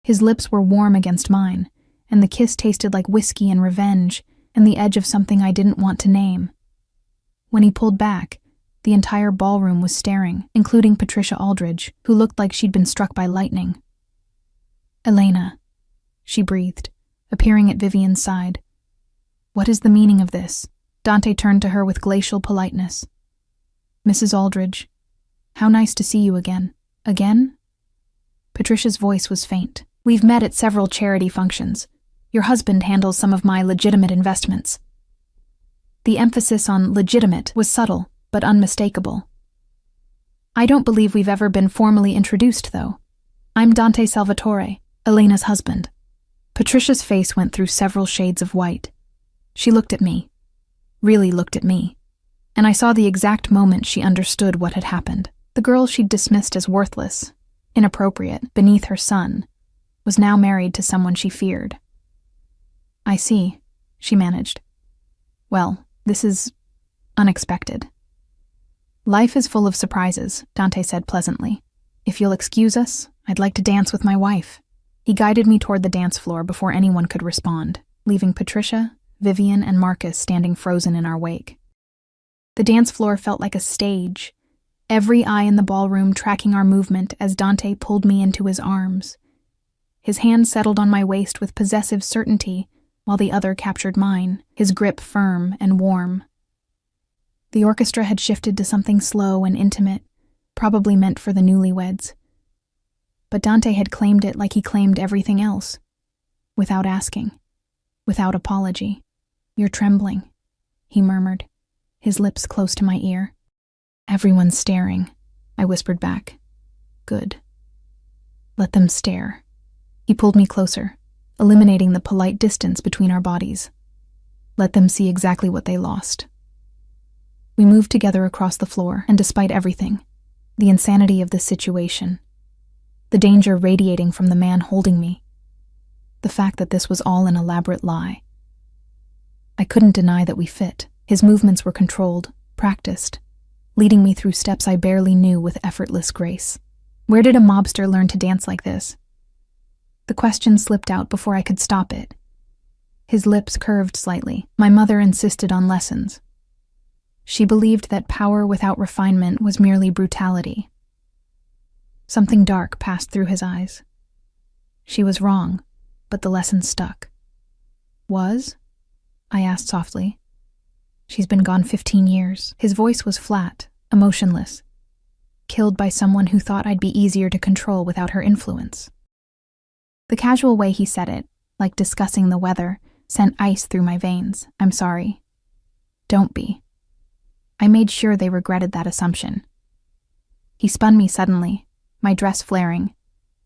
Speaker 1: His lips were warm against mine, and the kiss tasted like whiskey and revenge and the edge of something I didn't want to name. When he pulled back, the entire ballroom was staring, including Patricia Aldridge, who looked like she'd been struck by lightning. "Elena," she breathed, appearing at Vivian's side. "What is the meaning of this?" Dante turned to her with glacial politeness. "Mrs. Aldridge, how nice to see you again." "Again?" Patricia's voice was faint. "We've met at several charity functions. Your husband handles some of my legitimate investments." The emphasis on legitimate was subtle, but unmistakable. "I don't believe we've ever been formally introduced, though. I'm Dante Salvatore, Elena's husband." Patricia's face went through several shades of white. She looked at me, really looked at me, and I saw the exact moment she understood what had happened. The girl she'd dismissed as worthless, inappropriate, beneath her son, was now married to someone she feared. "I see," she managed. "Well, this is unexpected." "Life is full of surprises," Dante said pleasantly. "If you'll excuse us, I'd like to dance with my wife." He guided me toward the dance floor before anyone could respond, leaving Patricia, Vivian, and Marcus standing frozen in our wake. The dance floor felt like a stage, every eye in the ballroom tracking our movement as Dante pulled me into his arms. His hand settled on my waist with possessive certainty, while the other captured mine, his grip firm and warm. The orchestra had shifted to something slow and intimate, probably meant for the newlyweds. But Dante had claimed it like he claimed everything else, without asking, without apology. "You're trembling," he murmured, his lips close to my ear. "Everyone's staring," I whispered back. "Good. Let them stare." He pulled me closer, eliminating the polite distance between our bodies. "Let them see exactly what they lost." We moved together across the floor, and despite everything, the insanity of this situation, the danger radiating from the man holding me, the fact that this was all an elaborate lie, I couldn't deny that we fit. His movements were controlled, practiced, leading me through steps I barely knew with effortless grace. Where did a mobster learn to dance like this? The question slipped out before I could stop it. His lips curved slightly. My mother insisted on lessons. She believed that power without refinement was merely brutality. Something dark passed through his eyes. She was wrong, but the lesson stuck. "Was?" I asked softly. "She's been gone 15 years. His voice was flat, emotionless. "Killed by someone who thought I'd be easier to control without her influence." The casual way he said it, like discussing the weather, sent ice through my veins. "I'm sorry." "Don't be." I made sure they regretted that assumption. He spun me suddenly, my dress flaring,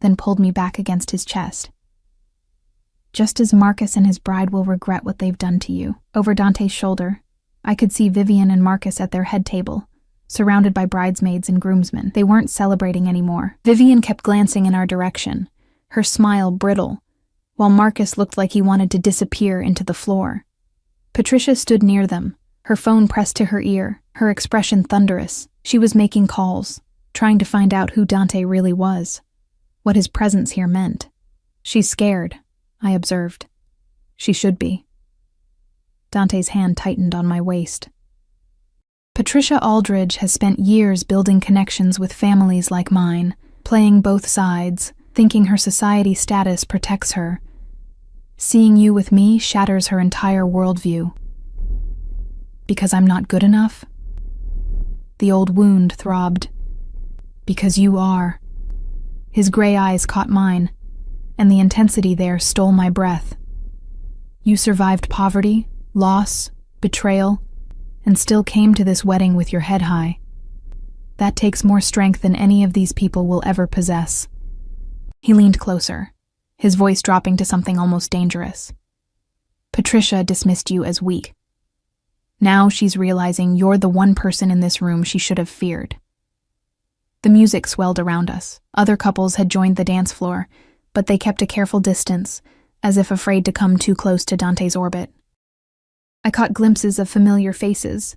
Speaker 1: then pulled me back against his chest. "Just as Marcus and his bride will regret what they've done to you." Over Dante's shoulder, I could see Vivian and Marcus at their head table, surrounded by bridesmaids and groomsmen. They weren't celebrating anymore. Vivian kept glancing in our direction, her smile brittle, while Marcus looked like he wanted to disappear into the floor. Patricia stood near them, her phone pressed to her ear, her expression thunderous. She was making calls, trying to find out who Dante really was, what his presence here meant. "She's scared," I observed. "She should be." Dante's hand tightened on my waist. Patricia Aldridge has spent years building connections with families like mine, playing both sides, thinking her society status protects her. Seeing you with me shatters her entire worldview. Because I'm not good enough? The old wound throbbed. Because you are. His gray eyes caught mine, and the intensity there stole my breath. You survived poverty, loss, betrayal, and still came to this wedding with your head high. That takes more strength than any of these people will ever possess. He leaned closer, his voice dropping to something almost dangerous. Patricia dismissed you as weak. Now she's realizing you're the one person in this room she should have feared. The music swelled around us. Other couples had joined the dance floor, but they kept a careful distance, as if afraid to come too close to Dante's orbit. I caught glimpses of familiar faces.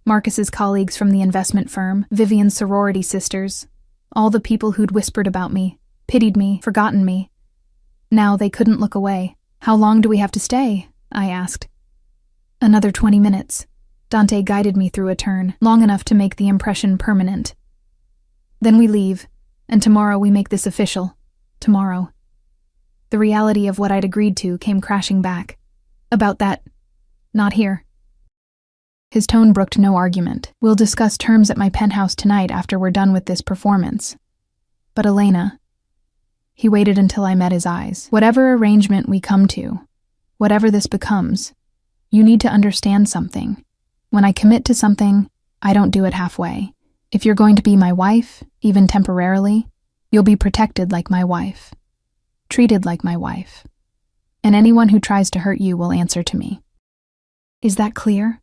Speaker 1: Marcus's colleagues from the investment firm, Vivian's sorority sisters, all the people who'd whispered about me, pitied me, forgotten me. Now they couldn't look away. How long do we have to stay? I asked. Another 20 minutes. Dante guided me through a turn, long enough to make the impression permanent. Then we leave, and tomorrow we make this official. Tomorrow. The reality of what I'd agreed to came crashing back. About that, not here. His tone brooked no argument. We'll discuss terms at my penthouse tonight after we're done with this performance. But Elena... He waited until I met his eyes. Whatever arrangement we come to, whatever this becomes, you need to understand something. When I commit to something, I don't do it halfway. If you're going to be my wife, even temporarily, you'll be protected like my wife, treated like my wife, and anyone who tries to hurt you will answer to me. Is that clear?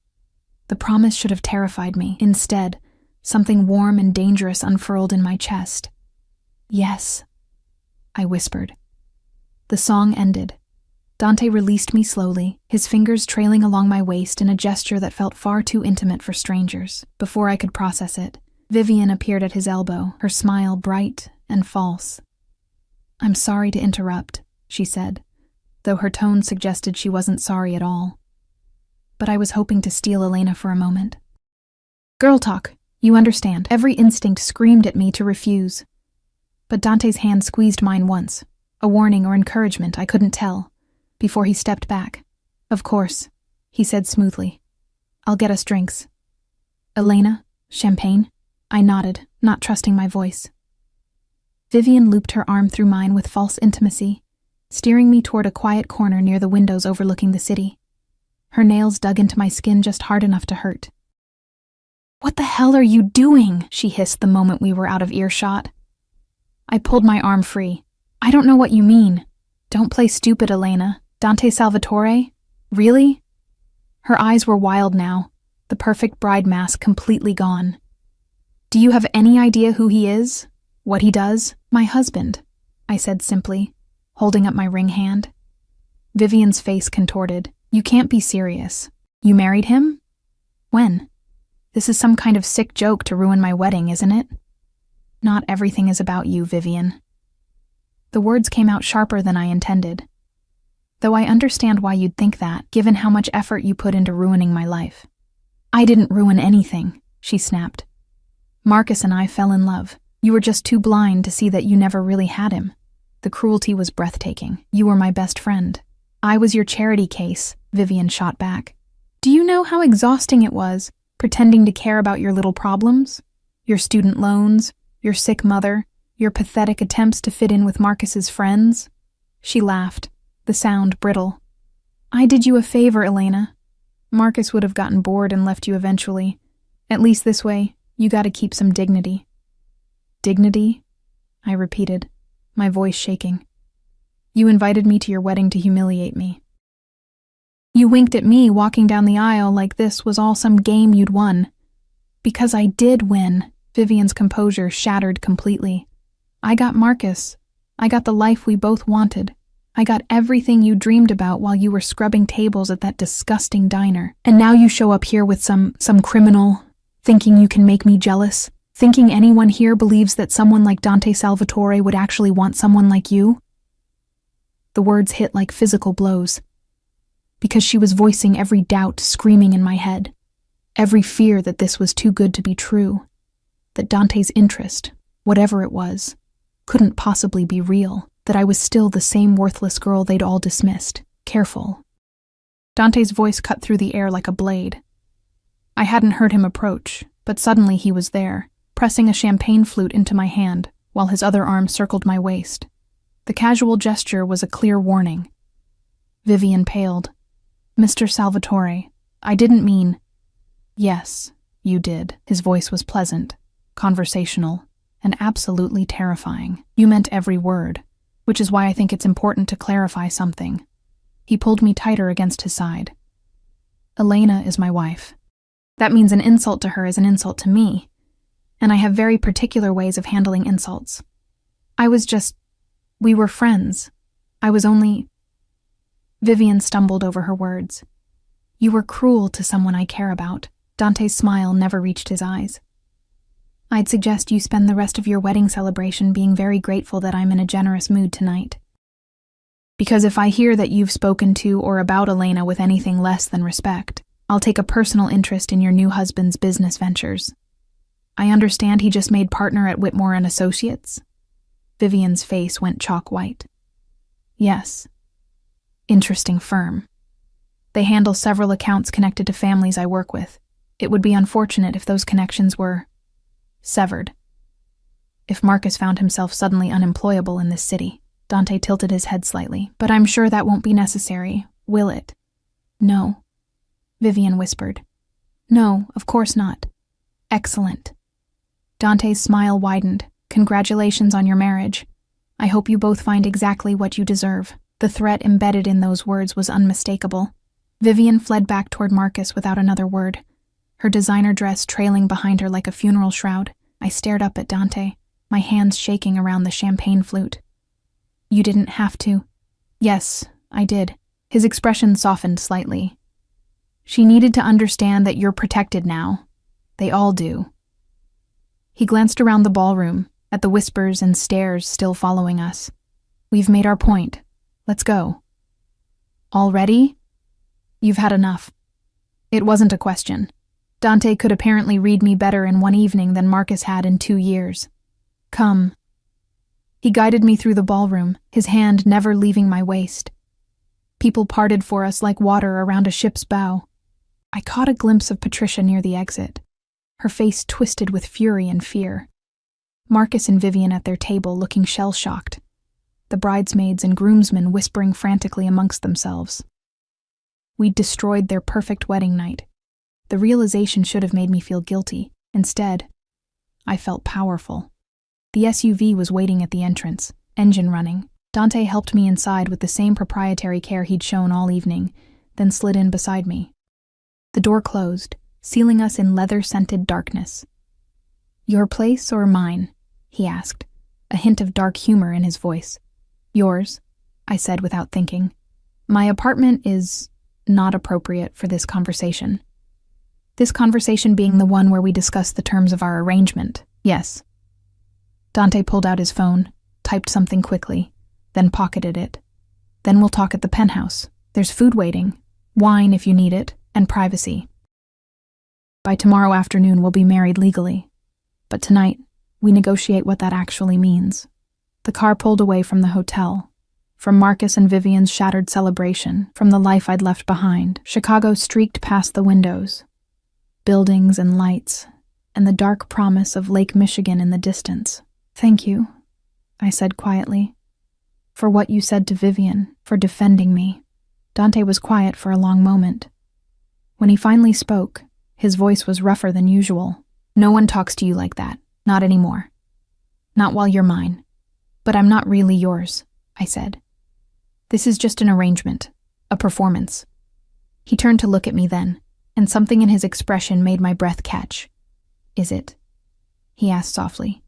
Speaker 1: The promise should have terrified me. Instead, something warm and dangerous unfurled in my chest. Yes, I whispered. The song ended. Dante released me slowly, his fingers trailing along my waist in a gesture that felt far too intimate for strangers. Before I could process it, Vivian appeared at his elbow, her smile bright and false. I'm sorry to interrupt, she said, though her tone suggested she wasn't sorry at all. But I was hoping to steal Elena for a moment. Girl talk, you understand. Every instinct screamed at me to refuse. But Dante's hand squeezed mine once, a warning or encouragement, I couldn't tell, before he stepped back. Of course, he said smoothly. I'll get us drinks. Elena? Champagne? I nodded, not trusting my voice. Vivian looped her arm through mine with false intimacy, steering me toward a quiet corner near the windows overlooking the city. Her nails dug into my skin just hard enough to hurt. What the hell are you doing? She hissed the moment we were out of earshot. I pulled my arm free. I don't know what you mean. Don't play stupid, Elena. Dante Salvatore? Really? Her eyes were wild now, the perfect bride mask completely gone. Do you have any idea who he is? What he does? My husband, I said simply, holding up my ring hand. Vivian's face contorted. You can't be serious. You married him? When? This is some kind of sick joke to ruin my wedding, isn't it? Not everything is about you, Vivian. The words came out sharper than I intended. Though I understand why you'd think that, given how much effort you put into ruining my life. I didn't ruin anything, she snapped. Marcus and I fell in love. You were just too blind to see that you never really had him. The cruelty was breathtaking. You were my best friend. I was your charity case, Vivian shot back. Do you know how exhausting it was, pretending to care about your little problems? Your student loans, your sick mother, your pathetic attempts to fit in with Marcus's friends? She laughed, the sound brittle. I did you a favor, Elena. Marcus would have gotten bored and left you eventually. At least this way, you gotta keep some dignity. Dignity? I repeated, my voice shaking. You invited me to your wedding to humiliate me. You winked at me walking down the aisle like this was all some game you'd won. Because I did win. Vivian's composure shattered completely. I got Marcus. I got the life we both wanted. I got everything you dreamed about while you were scrubbing tables at that disgusting diner. And now you show up here with some criminal, thinking you can make me jealous, thinking anyone here believes that someone like Dante Salvatore would actually want someone like you? The words hit like physical blows. because she was voicing every doubt screaming in my head, every fear that this was too good to be true, that Dante's interest, whatever it was, couldn't possibly be real, that I was still the same worthless girl they'd all dismissed. Careful. Dante's voice cut through the air like a blade. I hadn't heard him approach, but suddenly he was there, pressing a champagne flute into my hand, while his other arm circled my waist. The casual gesture was a clear warning. Vivian paled. Mr. Salvatore, I didn't mean— Yes, you did. His voice was pleasant, conversational, and absolutely terrifying. You meant every word, which is why I think it's important to clarify something. He pulled me tighter against his side. Elena is my wife. That means an insult to her is an insult to me, and I have very particular ways of handling insults. We were friends. I was only— Vivian stumbled over her words. You were cruel to someone I care about. Dante's smile never reached his eyes. I'd suggest you spend the rest of your wedding celebration being very grateful that I'm in a generous mood tonight. Because if I hear that you've spoken to or about Elena with anything less than respect, I'll take a personal interest in your new husband's business ventures. I understand he just made partner at Whitmore and Associates? Vivian's face went chalk white. Yes. Interesting firm. They handle several accounts connected to families I work with. It would be unfortunate if those connections were severed. If Marcus found himself suddenly unemployable in this city. Dante tilted his head slightly. But I'm sure that won't be necessary, will it? No. Vivian whispered. No, of course not. Excellent. Dante's smile widened. Congratulations on your marriage. I hope you both find exactly what you deserve. The threat embedded in those words was unmistakable. Vivian fled back toward Marcus without another word, her designer dress trailing behind her like a funeral shroud. I stared up at Dante, my hands shaking around the champagne flute. You didn't have to. Yes, I did. His expression softened slightly. She needed to understand that you're protected now. They all do. He glanced around the ballroom, at the whispers and stares still following us. We've made our point. Let's go. Already? You've had enough. It wasn't a question. Dante could apparently read me better in one evening than Marcus had in 2 years. Come. He guided me through the ballroom, his hand never leaving my waist. People parted for us like water around a ship's bow. I caught a glimpse of Patricia near the exit, her face twisted with fury and fear. Marcus and Vivian at their table looking shell-shocked, the bridesmaids and groomsmen whispering frantically amongst themselves. We'd destroyed their perfect wedding night. The realization should have made me feel guilty. Instead, I felt powerful. The SUV was waiting at the entrance, engine running. Dante helped me inside with the same proprietary care he'd shown all evening, then slid in beside me. The door closed, sealing us in leather-scented darkness. Your place or mine? He asked, a hint of dark humor in his voice. Yours, I said without thinking. My apartment is not appropriate for this conversation. This conversation being the one where we discuss the terms of our arrangement. Yes. Dante pulled out his phone, typed something quickly, then pocketed it. Then we'll talk at the penthouse. There's food waiting, wine if you need it, and privacy. By tomorrow afternoon we'll be married legally. But tonight, we negotiate what that actually means. The car pulled away from the hotel, from Marcus and Vivian's shattered celebration, from the life I'd left behind. Chicago streaked past the windows, buildings and lights, and the dark promise of Lake Michigan in the distance. Thank you, I said quietly, for what you said to Vivian, for defending me. Dante was quiet for a long moment. When he finally spoke, his voice was rougher than usual. No one talks to you like that, not anymore. Not while you're mine. But I'm not really yours, I said. This is just an arrangement, a performance. He turned to look at me then, and something in his expression made my breath catch. Is it? He asked softly.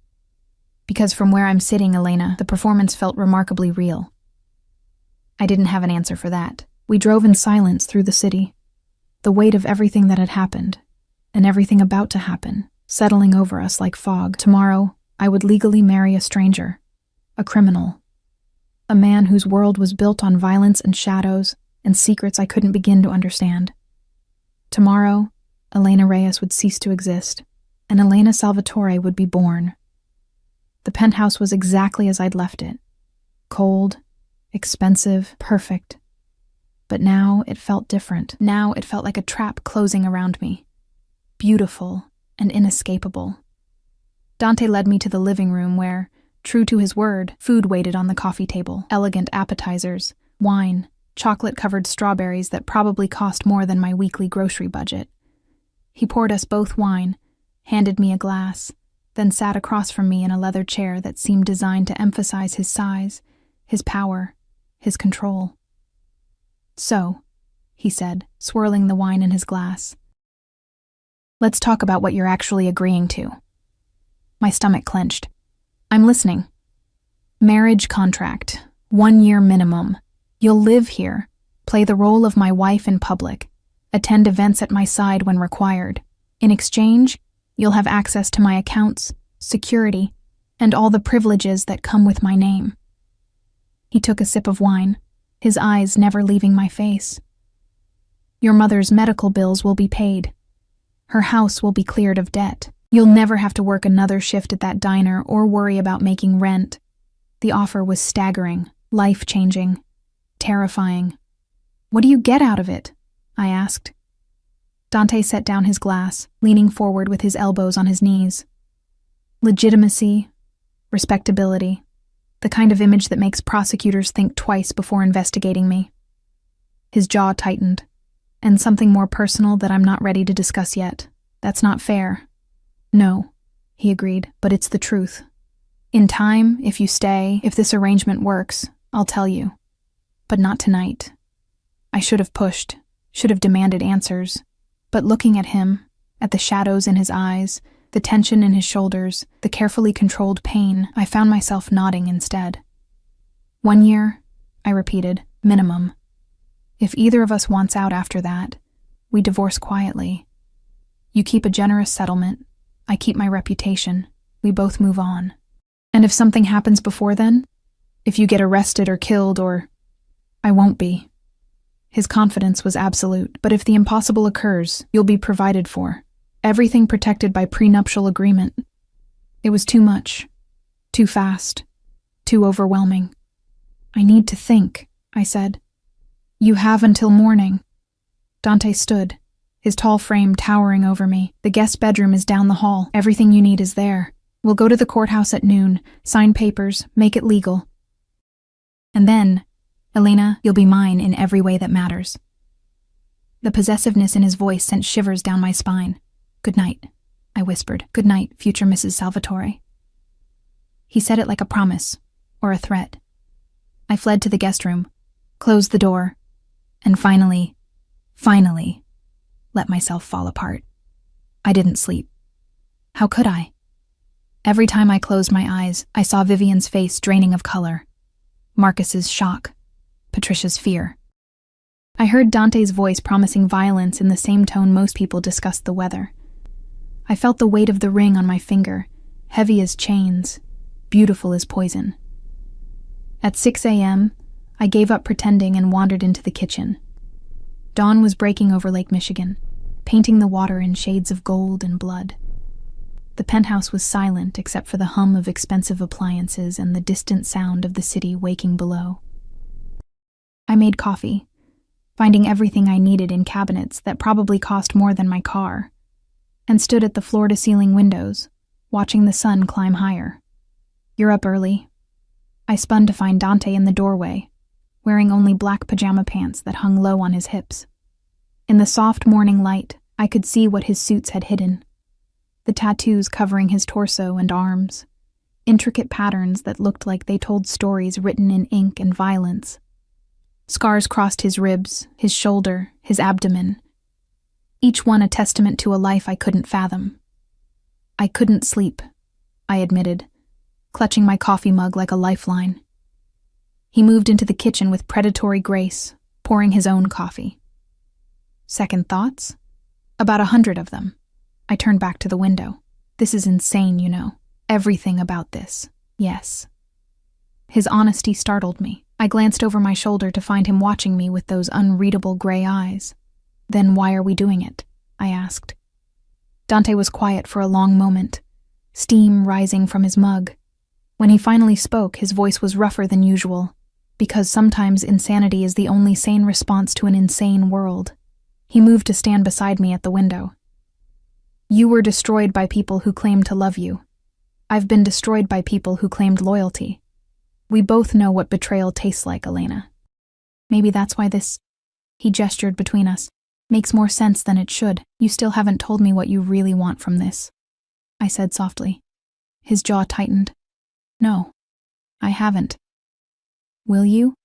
Speaker 1: Because from where I'm sitting, Elena, the performance felt remarkably real. I didn't have an answer for that. We drove in silence through the city, the weight of everything that had happened, and everything about to happen, settling over us like fog. Tomorrow, I would legally marry a stranger, a criminal, a man whose world was built on violence and shadows and secrets I couldn't begin to understand. Tomorrow, Elena Reyes would cease to exist, and Elena Salvatore would be born. The penthouse was exactly as I'd left it. Cold, expensive, perfect. But now it felt different. Now it felt like a trap closing around me. Beautiful and inescapable. Dante led me to the living room where, true to his word, food waited on the coffee table. Elegant appetizers, wine, chocolate-covered strawberries that probably cost more than my weekly grocery budget. He poured us both wine, handed me a glass, then sat across from me in a leather chair that seemed designed to emphasize his size, his power, his control. "So," he said, swirling the wine in his glass, "let's talk about what you're actually agreeing to." My stomach clenched. "I'm listening." "Marriage contract, 1 year minimum. You'll live here, play the role of my wife in public, attend events at my side when required. In exchange, you'll have access to my accounts, security, and all the privileges that come with my name." He took a sip of wine, his eyes never leaving my face. "Your mother's medical bills will be paid. Her house will be cleared of debt. You'll never have to work another shift at that diner or worry about making rent." The offer was staggering, life-changing, terrifying. "What do you get out of it?" I asked. Dante set down his glass, leaning forward with his elbows on his knees. "Legitimacy, respectability, the kind of image that makes prosecutors think twice before investigating me." His jaw tightened. "And something more personal that I'm not ready to discuss yet. That's not fair." "No," he agreed, "but it's the truth. In time, if you stay, if this arrangement works, I'll tell you. But not tonight." I should have pushed, should have demanded answers. But looking at him, at the shadows in his eyes, the tension in his shoulders, the carefully controlled pain, I found myself nodding instead. 1 year, I repeated, minimum. If either of us wants out after that, we divorce quietly. You keep a generous settlement, I keep my reputation, we both move on. And if something happens before then? If you get arrested or killed or... I won't be. His confidence was absolute, but if the impossible occurs, you'll be provided for. Everything protected by prenuptial agreement. It was too much. Too fast. Too overwhelming. I need to think, I said. You have until morning. Dante stood, his tall frame towering over me. The guest bedroom is down the hall. Everything you need is there. We'll go to the courthouse at noon, sign papers, make it legal. And then, Elena, you'll be mine in every way that matters. The possessiveness in his voice sent shivers down my spine. Good night, I whispered. Good night, future Mrs. Salvatore. He said it like a promise, or a threat. I fled to the guest room, closed the door, and finally, let myself fall apart. I didn't sleep. How could I? Every time I closed my eyes, I saw Vivian's face draining of color, Marcus's shock, Patricia's fear. I heard Dante's voice promising violence in the same tone most people discussed the weather. I felt the weight of the ring on my finger, heavy as chains, beautiful as poison. At 6 a.m., I gave up pretending and wandered into the kitchen. Dawn was breaking over Lake Michigan, painting the water in shades of gold and blood. The penthouse was silent except for the hum of expensive appliances and the distant sound of the city waking below. I made coffee, finding everything I needed in cabinets that probably cost more than my car, and stood at the floor-to-ceiling windows, watching the sun climb higher. You're up early. I spun to find Dante in the doorway, wearing only black pajama pants that hung low on his hips. In the soft morning light, I could see what his suits had hidden. The tattoos covering his torso and arms, intricate patterns that looked like they told stories written in ink and violence. Scars crossed his ribs, his shoulder, his abdomen, each one a testament to a life I couldn't fathom. I couldn't sleep, I admitted, clutching my coffee mug like a lifeline. He moved into the kitchen with predatory grace, pouring his own coffee. Second thoughts? About 100 of them. I turned back to the window. This is insane, you know. Everything about this. Yes. His honesty startled me. I glanced over my shoulder to find him watching me with those unreadable gray eyes. "Then why are we doing it?" I asked. Dante was quiet for a long moment, steam rising from his mug. When he finally spoke, his voice was rougher than usual, because sometimes insanity is the only sane response to an insane world. He moved to stand beside me at the window. "You were destroyed by people who claimed to love you. I've been destroyed by people who claimed loyalty. We both know what betrayal tastes like, Elena. Maybe that's why this," he gestured between us, "makes more sense than it should. You still haven't told me what you really want from this," I said softly. His jaw tightened. "No, I haven't." "Will you?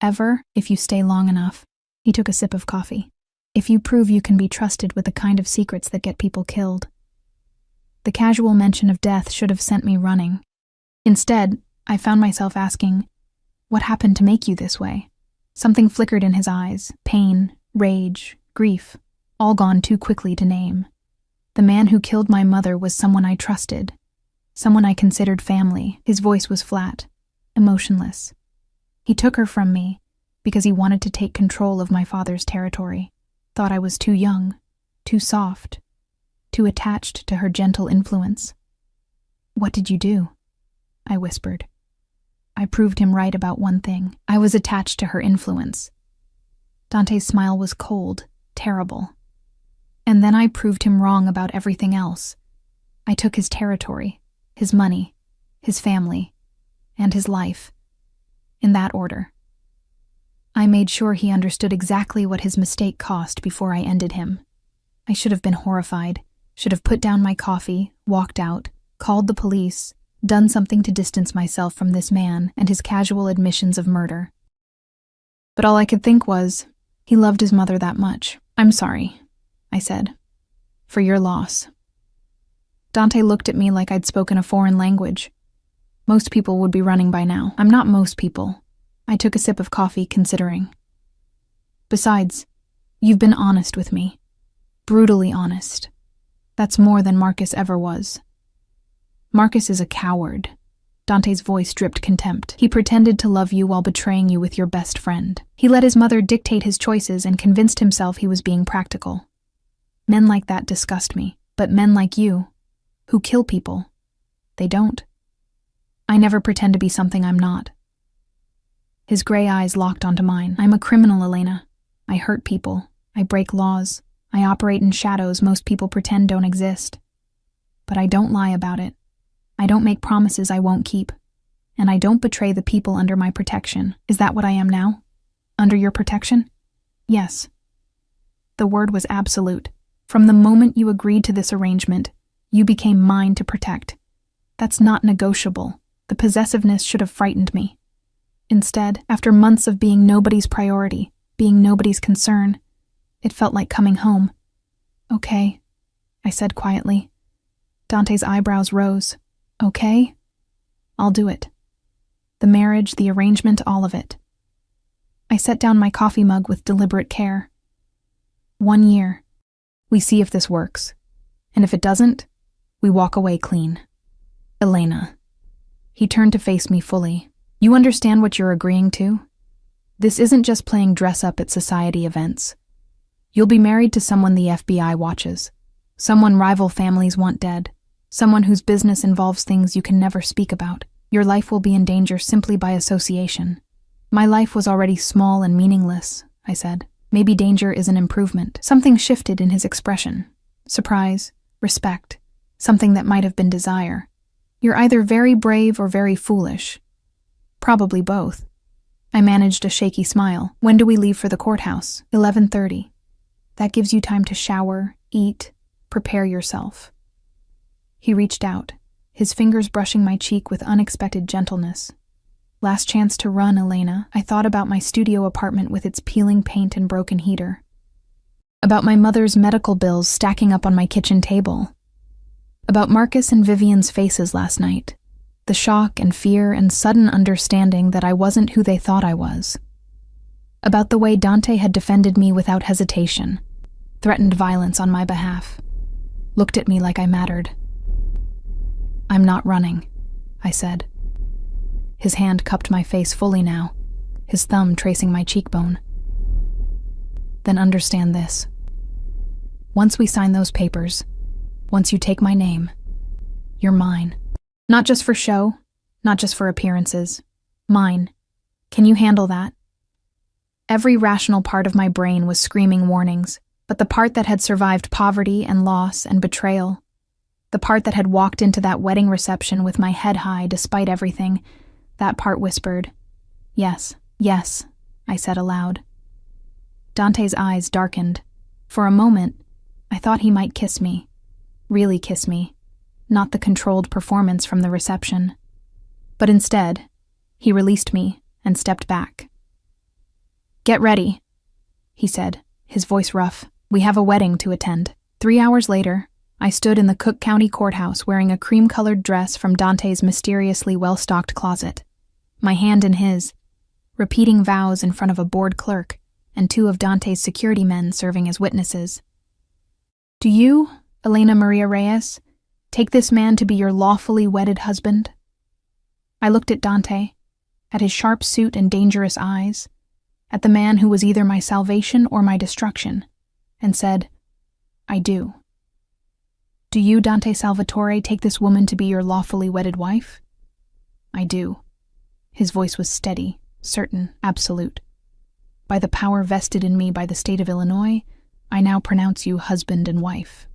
Speaker 1: Ever, if you stay long enough?" He took a sip of coffee. "If you prove you can be trusted with the kind of secrets that get people killed." The casual mention of death should have sent me running. Instead, I found myself asking, "What happened to make you this way?" Something flickered in his eyes, pain, rage, grief, all gone too quickly to name. The man who killed my mother was someone I trusted, someone I considered family. His voice was flat, emotionless. He took her from me because he wanted to take control of my father's territory, thought I was too young, too soft, too attached to her gentle influence. "What did you do?" I whispered. I proved him right about one thing. I was attached to her influence. Dante's smile was cold, terrible. And then I proved him wrong about everything else. I took his territory, his money, his family, and his life. In that order. I made sure he understood exactly what his mistake cost before I ended him. I should have been horrified, should have put down my coffee, walked out, called the police, done something to distance myself from this man and his casual admissions of murder. But all I could think was, he loved his mother that much. "I'm sorry," I said, "for your loss." Dante looked at me like I'd spoken a foreign language. Most people would be running by now. I'm not most people. I took a sip of coffee, considering. Besides, you've been honest with me. Brutally honest. That's more than Marcus ever was. Marcus is a coward. Dante's voice dripped contempt. He pretended to love you while betraying you with your best friend. He let his mother dictate his choices and convinced himself he was being practical. Men like that disgust me, but men like you, who kill people, they don't. I never pretend to be something I'm not. His gray eyes locked onto mine. I'm a criminal, Elena. I hurt people. I break laws. I operate in shadows most people pretend don't exist. But I don't lie about it. I don't make promises I won't keep. And I don't betray the people under my protection. Is that what I am now? Under your protection? Yes. The word was absolute. From the moment you agreed to this arrangement, you became mine to protect. That's not negotiable. The possessiveness should have frightened me. Instead, after months of being nobody's priority, being nobody's concern, it felt like coming home. "Okay," I said quietly. Dante's eyebrows rose. "Okay? I'll do it. The marriage, the arrangement, all of it." I set down my coffee mug with deliberate care. 1 year. We see if this works. And if it doesn't, we walk away clean. Elena. He turned to face me fully. "You understand what you're agreeing to? This isn't just playing dress-up at society events. You'll be married to someone the FBI watches, someone rival families want dead, someone whose business involves things you can never speak about. Your life will be in danger simply by association." "My life was already small and meaningless," I said. "Maybe danger is an improvement." Something shifted in his expression. Surprise, respect, something that might have been desire. "You're either very brave or very foolish." "Probably both." I managed a shaky smile. "When do we leave for the courthouse?" 11:30. "That gives you time to shower, eat, prepare yourself." He reached out, his fingers brushing my cheek with unexpected gentleness. "Last chance to run, Elena." I thought about my studio apartment with its peeling paint and broken heater. About my mother's medical bills stacking up on my kitchen table. About Marcus and Vivian's faces last night. The shock and fear and sudden understanding that I wasn't who they thought I was. About the way Dante had defended me without hesitation, threatened violence on my behalf, looked at me like I mattered. "I'm not running," I said. His hand cupped my face fully now, his thumb tracing my cheekbone. Then understand this. Once we sign those papers, once you take my name, you're mine. Not just for show, not just for appearances. Mine. Can you handle that? Every rational part of my brain was screaming warnings, but the part that had survived poverty and loss and betrayal, the part that had walked into that wedding reception with my head high despite everything, that part whispered, "Yes, yes," I said aloud. Dante's eyes darkened. For a moment, I thought he might kiss me. Really kiss me. Not the controlled performance from the reception. But instead, he released me and stepped back. "Get ready," he said, his voice rough. "We have a wedding to attend." 3 hours later, I stood in the Cook County Courthouse wearing a cream-colored dress from Dante's mysteriously well-stocked closet, my hand in his, repeating vows in front of a bored clerk and 2 of Dante's security men serving as witnesses. "Do you, Elena Maria Reyes, take this man to be your lawfully wedded husband?" I looked at Dante, at his sharp suit and dangerous eyes, at the man who was either my salvation or my destruction, and said, "I do." "Do you, Dante Salvatore, take this woman to be your lawfully wedded wife?" "I do." His voice was steady, certain, absolute. "By the power vested in me by the state of Illinois, I now pronounce you husband and wife."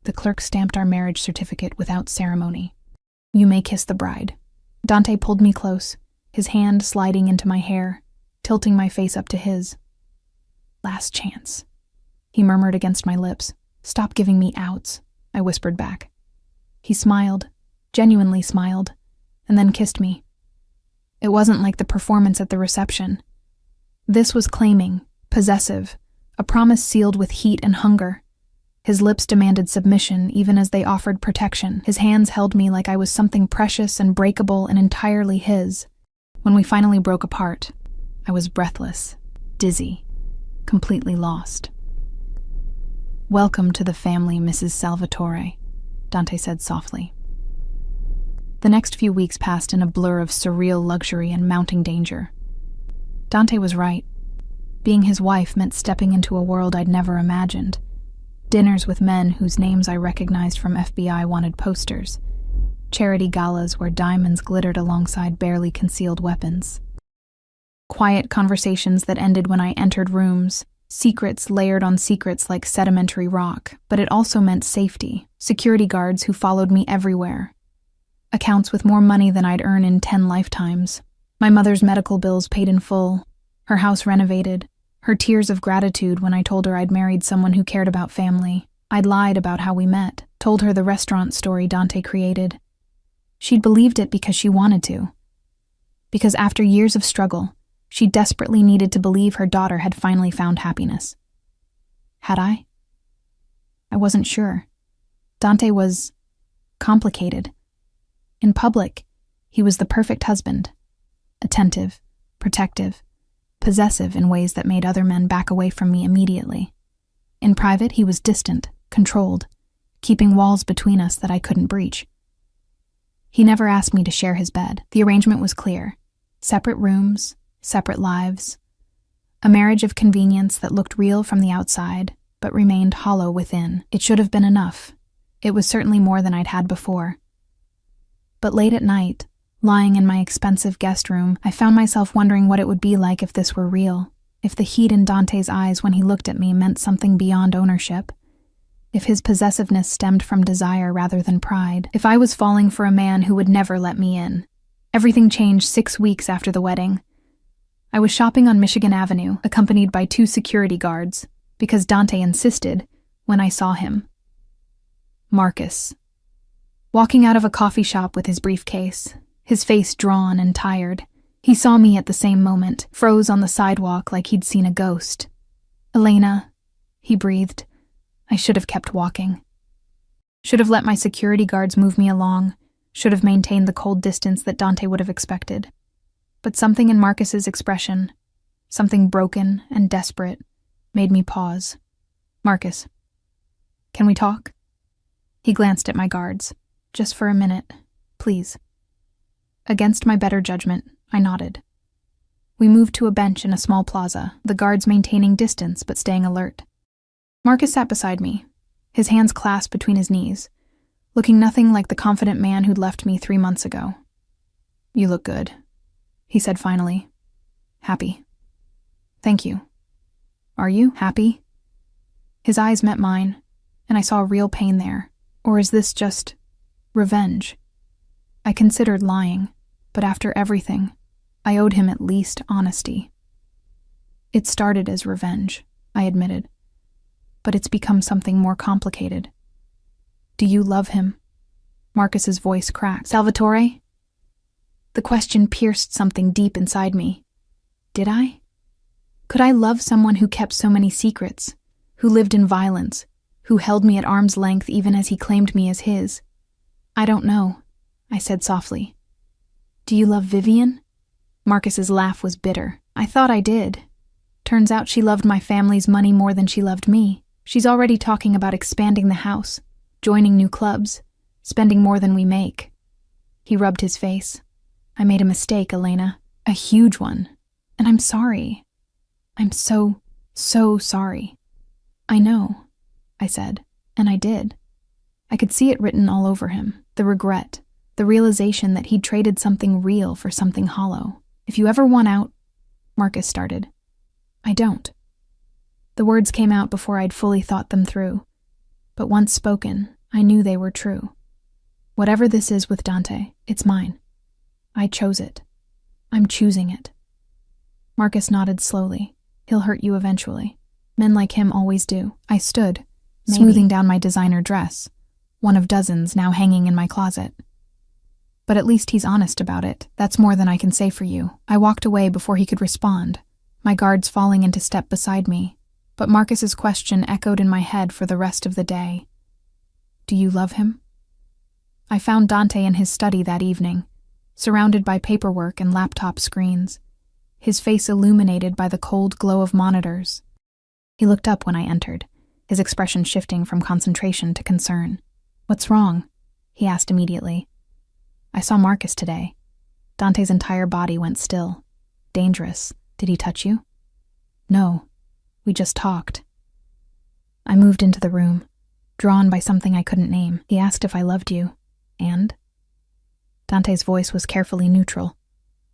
Speaker 1: The clerk stamped our marriage certificate without ceremony. "You may kiss the bride." Dante pulled me close, his hand sliding into my hair, tilting my face up to his. "Last chance," he murmured against my lips. "Stop giving me outs," I whispered back. He smiled, genuinely smiled, and then kissed me. It wasn't like the performance at the reception. This was claiming, possessive, a promise sealed with heat and hunger. His lips demanded submission even as they offered protection. His hands held me like I was something precious and breakable and entirely his. When we finally broke apart, I was breathless, dizzy, completely lost. "Welcome to the family, Mrs. Salvatore," Dante said softly. The next few weeks passed in a blur of surreal luxury and mounting danger. Dante was right. Being his wife meant stepping into a world I'd never imagined. Dinners with men whose names I recognized from FBI wanted posters. Charity galas where diamonds glittered alongside barely concealed weapons. Quiet conversations that ended when I entered rooms, secrets layered on secrets like sedimentary rock, but it also meant safety, security guards who followed me everywhere. Accounts with more money than I'd earn in 10 lifetimes. My mother's medical bills paid in full, her house renovated, her tears of gratitude when I told her I'd married someone who cared about family. I'd lied about how we met, told her the restaurant story Dante created. She'd believed it because she wanted to. Because after years of struggle, she desperately needed to believe her daughter had finally found happiness. Had I? I wasn't sure. Dante was complicated. In public, he was the perfect husband. Attentive, protective, possessive in ways that made other men back away from me immediately. In private, he was distant, controlled, keeping walls between us that I couldn't breach. He never asked me to share his bed. The arrangement was clear. Separate rooms, separate lives. A marriage of convenience that looked real from the outside, but remained hollow within. It should have been enough. It was certainly more than I'd had before. But late at night, lying in my expensive guest room, I found myself wondering what it would be like if this were real, if the heat in Dante's eyes when he looked at me meant something beyond ownership, if his possessiveness stemmed from desire rather than pride, if I was falling for a man who would never let me in. Everything changed 6 weeks after the wedding. I was shopping on Michigan Avenue, accompanied by 2 security guards, because Dante insisted, when I saw him. Marcus. Walking out of a coffee shop with his briefcase, his face drawn and tired, he saw me at the same moment, froze on the sidewalk like he'd seen a ghost. "Elena," he breathed. I should have kept walking. Should have let my security guards move me along, should have maintained the cold distance that Dante would have expected. But something in Marcus's expression, something broken and desperate, made me pause. "Marcus, can we talk?" He glanced at my guards. "Just for a minute, please." Against my better judgment, I nodded. We moved to a bench in a small plaza, the guards maintaining distance but staying alert. Marcus sat beside me, his hands clasped between his knees, looking nothing like the confident man who'd left me 3 months ago. "You look good," he said finally. "Happy." "Thank you. Are you happy?" His eyes met mine, and I saw real pain there. Or is this just revenge? I considered lying, but after everything, I owed him at least honesty. "It started as revenge," I admitted, "but it's become something more complicated." "Do you love him?" Marcus's voice cracked. "Salvatore?" The question pierced something deep inside me. Did I? Could I love someone who kept so many secrets, who lived in violence, who held me at arm's length even as he claimed me as his? "I don't know," I said softly. "Do you love Vivian?" Marcus's laugh was bitter. "I thought I did. Turns out she loved my family's money more than she loved me. She's already talking about expanding the house, joining new clubs, spending more than we make." He rubbed his face. "I made a mistake, Elena. A huge one. And I'm sorry. I'm so sorry." "I know," I said, and I did. I could see it written all over him, the regret, the realization that he'd traded something real for something hollow. "If you ever want out," Marcus started. "I don't." The words came out before I'd fully thought them through, but once spoken, I knew they were true. Whatever this is with Dante, it's mine. I chose it. I'm choosing it. Marcus nodded slowly. "He'll hurt you eventually. Men like him always do." I stood, smoothing down my designer dress, one of dozens now hanging in my closet. "But at least he's honest about it. That's more than I can say for you." I walked away before he could respond, my guards falling into step beside me, but Marcus's question echoed in my head for the rest of the day. "Do you love him?" I found Dante in his study that evening, surrounded by paperwork and laptop screens, his face illuminated by the cold glow of monitors. He looked up when I entered, his expression shifting from concentration to concern. "What's wrong?" he asked immediately. "I saw Marcus today." Dante's entire body went still. "Dangerous. Did he touch you?" "No. We just talked." I moved into the room, drawn by something I couldn't name. "He asked if I loved you. And?" Dante's voice was carefully neutral,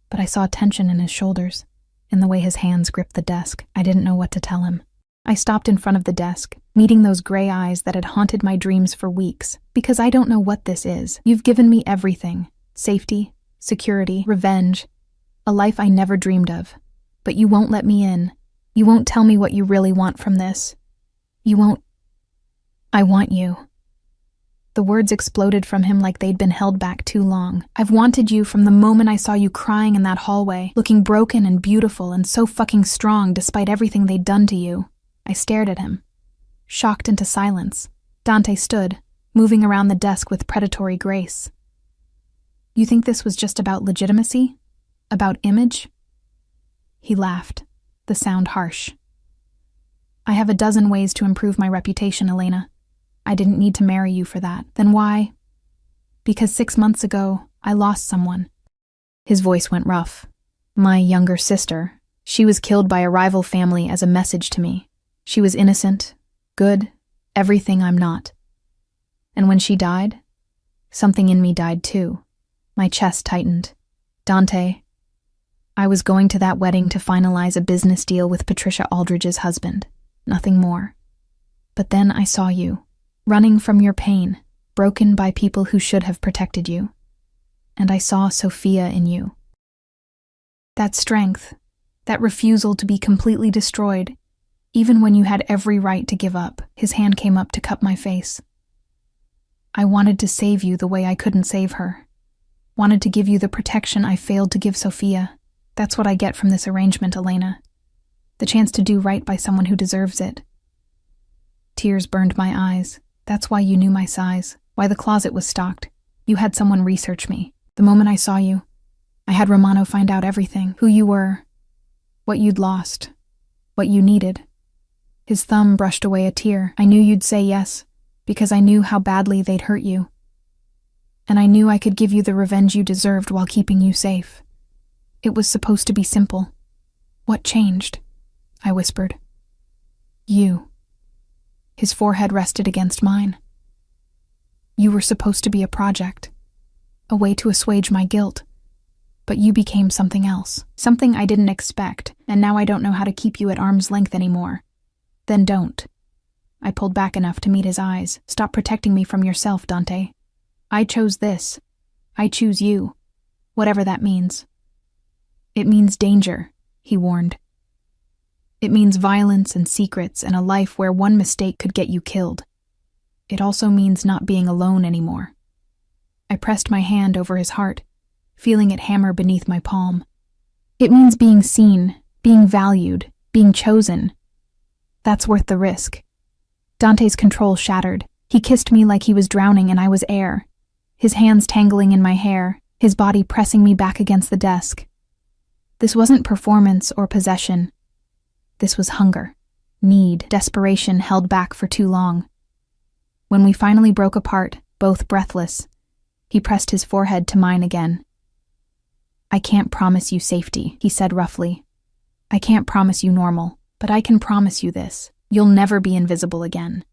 Speaker 1: but I saw tension in his shoulders, in the way his hands gripped the desk. I didn't know what to tell him. I stopped in front of the desk, meeting those gray eyes that had haunted my dreams for weeks. "Because I don't know what this is. You've given me everything. Safety, security, revenge, a life I never dreamed of. But you won't let me in. You won't tell me what you really want from this. You won't. I want you." The words exploded from him like they'd been held back too long. "I've wanted you from the moment I saw you crying in that hallway, looking broken and beautiful and so fucking strong despite everything they'd done to you." I stared at him, shocked into silence. Dante stood, moving around the desk with predatory grace. "You think this was just about legitimacy? About image?" He laughed, the sound harsh. "I have a dozen ways to improve my reputation, Elena. I didn't need to marry you for that. Then why?" "Because 6 months ago, I lost someone." His voice went rough. "My younger sister. She was killed by a rival family as a message to me. She was innocent, good, everything I'm not. And when she died, something in me died too." My chest tightened. "Dante, I was going to that wedding to finalize a business deal with Patricia Aldridge's husband. Nothing more. But then I saw you, running from your pain, broken by people who should have protected you. And I saw Sophia in you. That strength, that refusal to be completely destroyed, even when you had every right to give up." His hand came up to cup my face. "I wanted to save you the way I couldn't save her. Wanted to give you the protection I failed to give Sophia. That's what I get from this arrangement, Elena. The chance to do right by someone who deserves it." Tears burned my eyes. "That's why you knew my size, why the closet was stocked. You had someone research me. The moment I saw you, I had Romano find out everything, who you were, what you'd lost, what you needed." His thumb brushed away a tear. "I knew you'd say yes, because I knew how badly they'd hurt you. And I knew I could give you the revenge you deserved while keeping you safe. It was supposed to be simple. "What changed?" I whispered. "You." His forehead rested against mine. "You were supposed to be a project, a way to assuage my guilt. But you became something else, something I didn't expect, and now I don't know how to keep you at arm's length anymore." "Then don't." I pulled back enough to meet his eyes. "Stop protecting me from yourself, Dante. I chose this. I choose you. Whatever that means." "It means danger," he warned. "It means violence and secrets and a life where one mistake could get you killed. It also means not being alone anymore." I pressed my hand over his heart, feeling it hammer beneath my palm. "It means being seen, being valued, being chosen. That's worth the risk." Dante's control shattered. He kissed me like he was drowning and I was air, his hands tangling in my hair, his body pressing me back against the desk. This wasn't performance or possession. This was hunger, need, desperation held back for too long. When we finally broke apart, both breathless, he pressed his forehead to mine again. "I can't promise you safety," he said roughly. "I can't promise you normal, but I can promise you this. You'll never be invisible again.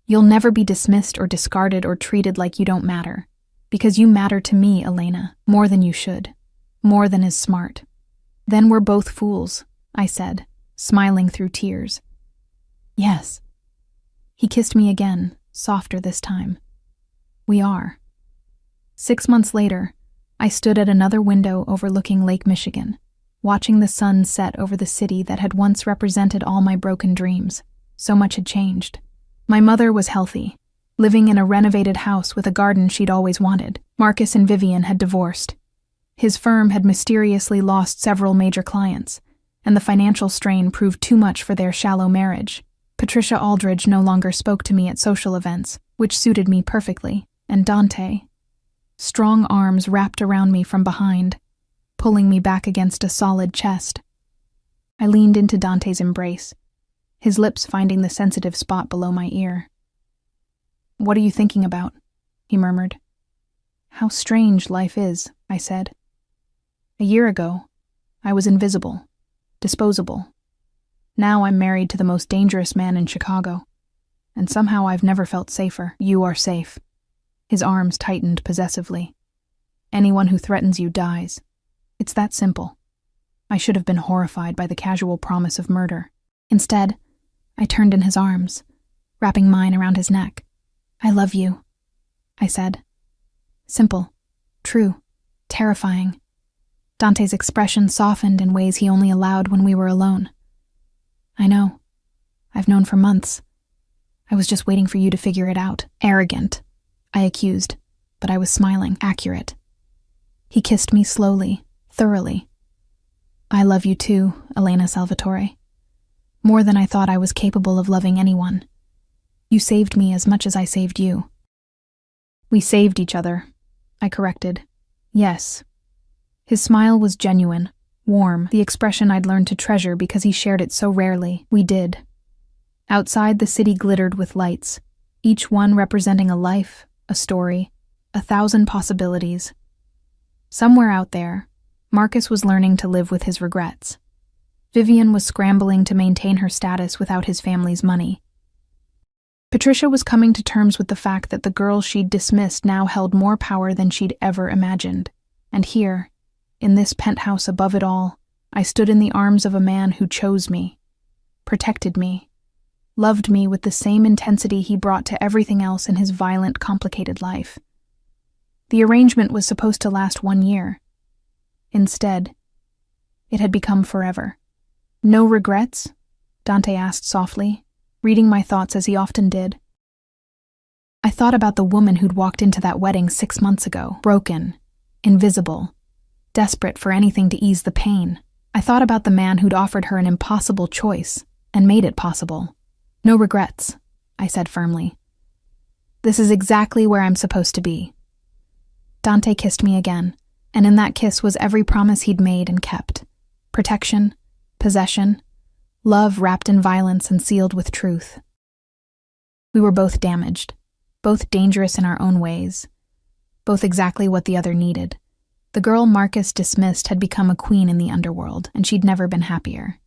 Speaker 1: You'll never be dismissed or discarded or treated like you don't matter. Because you matter to me, Elena, more than you should. More than is smart." "Then we're both fools," I said, smiling through tears. "Yes." He kissed me again, softer this time. "We are." 6 months later, I stood at another window overlooking Lake Michigan, watching the sun set over the city that had once represented all my broken dreams. So much had changed. My mother was healthy, living in a renovated house with a garden she'd always wanted. Marcus and Vivian had divorced. His firm had mysteriously lost several major clients, and the financial strain proved too much for their shallow marriage. Patricia Aldridge no longer spoke to me at social events, which suited me perfectly, and Dante. Strong arms wrapped around me from behind, pulling me back against a solid chest. I leaned into Dante's embrace, his lips finding the sensitive spot below my ear. "What are you thinking about?" he murmured. "How strange life is," I said. "A year ago, I was invisible, disposable. Now I'm married to the most dangerous man in Chicago, and somehow I've never felt safer." "You are safe." His arms tightened possessively. "Anyone who threatens you dies. It's that simple." I should have been horrified by the casual promise of murder. Instead, I turned in his arms, wrapping mine around his neck. "I love you," I said. Simple, true, terrifying. Dante's expression softened in ways he only allowed when we were alone. "I know. I've known for months. I was just waiting for you to figure it out." "Arrogant," I accused, but I was smiling. "Accurate." He kissed me slowly, thoroughly. "I love you too, Elena Salvatore. More than I thought I was capable of loving anyone. You saved me as much as I saved you." "We saved each other," I corrected. "Yes." His smile was genuine, warm, the expression I'd learned to treasure because he shared it so rarely. We did. Outside, the city glittered with lights, each one representing a life, a story, 1,000 possibilities. Somewhere out there, Marcus was learning to live with his regrets. Vivian was scrambling to maintain her status without his family's money. Patricia was coming to terms with the fact that the girl she'd dismissed now held more power than she'd ever imagined. And here, in this penthouse above it all, I stood in the arms of a man who chose me, protected me, loved me with the same intensity he brought to everything else in his violent, complicated life. The arrangement was supposed to last 1 year. Instead, it had become forever. "No regrets?" Dante asked softly, reading my thoughts as he often did. I thought about the woman who'd walked into that wedding 6 months ago, broken, invisible, desperate for anything to ease the pain. I thought about the man who'd offered her an impossible choice and made it possible. "No regrets," I said firmly. "This is exactly where I'm supposed to be." Dante kissed me again, and in that kiss was every promise he'd made and kept. Protection, possession, love wrapped in violence and sealed with truth. We were both damaged, both dangerous in our own ways, both exactly what the other needed. The girl Marcus dismissed had become a queen in the underworld, and she'd never been happier.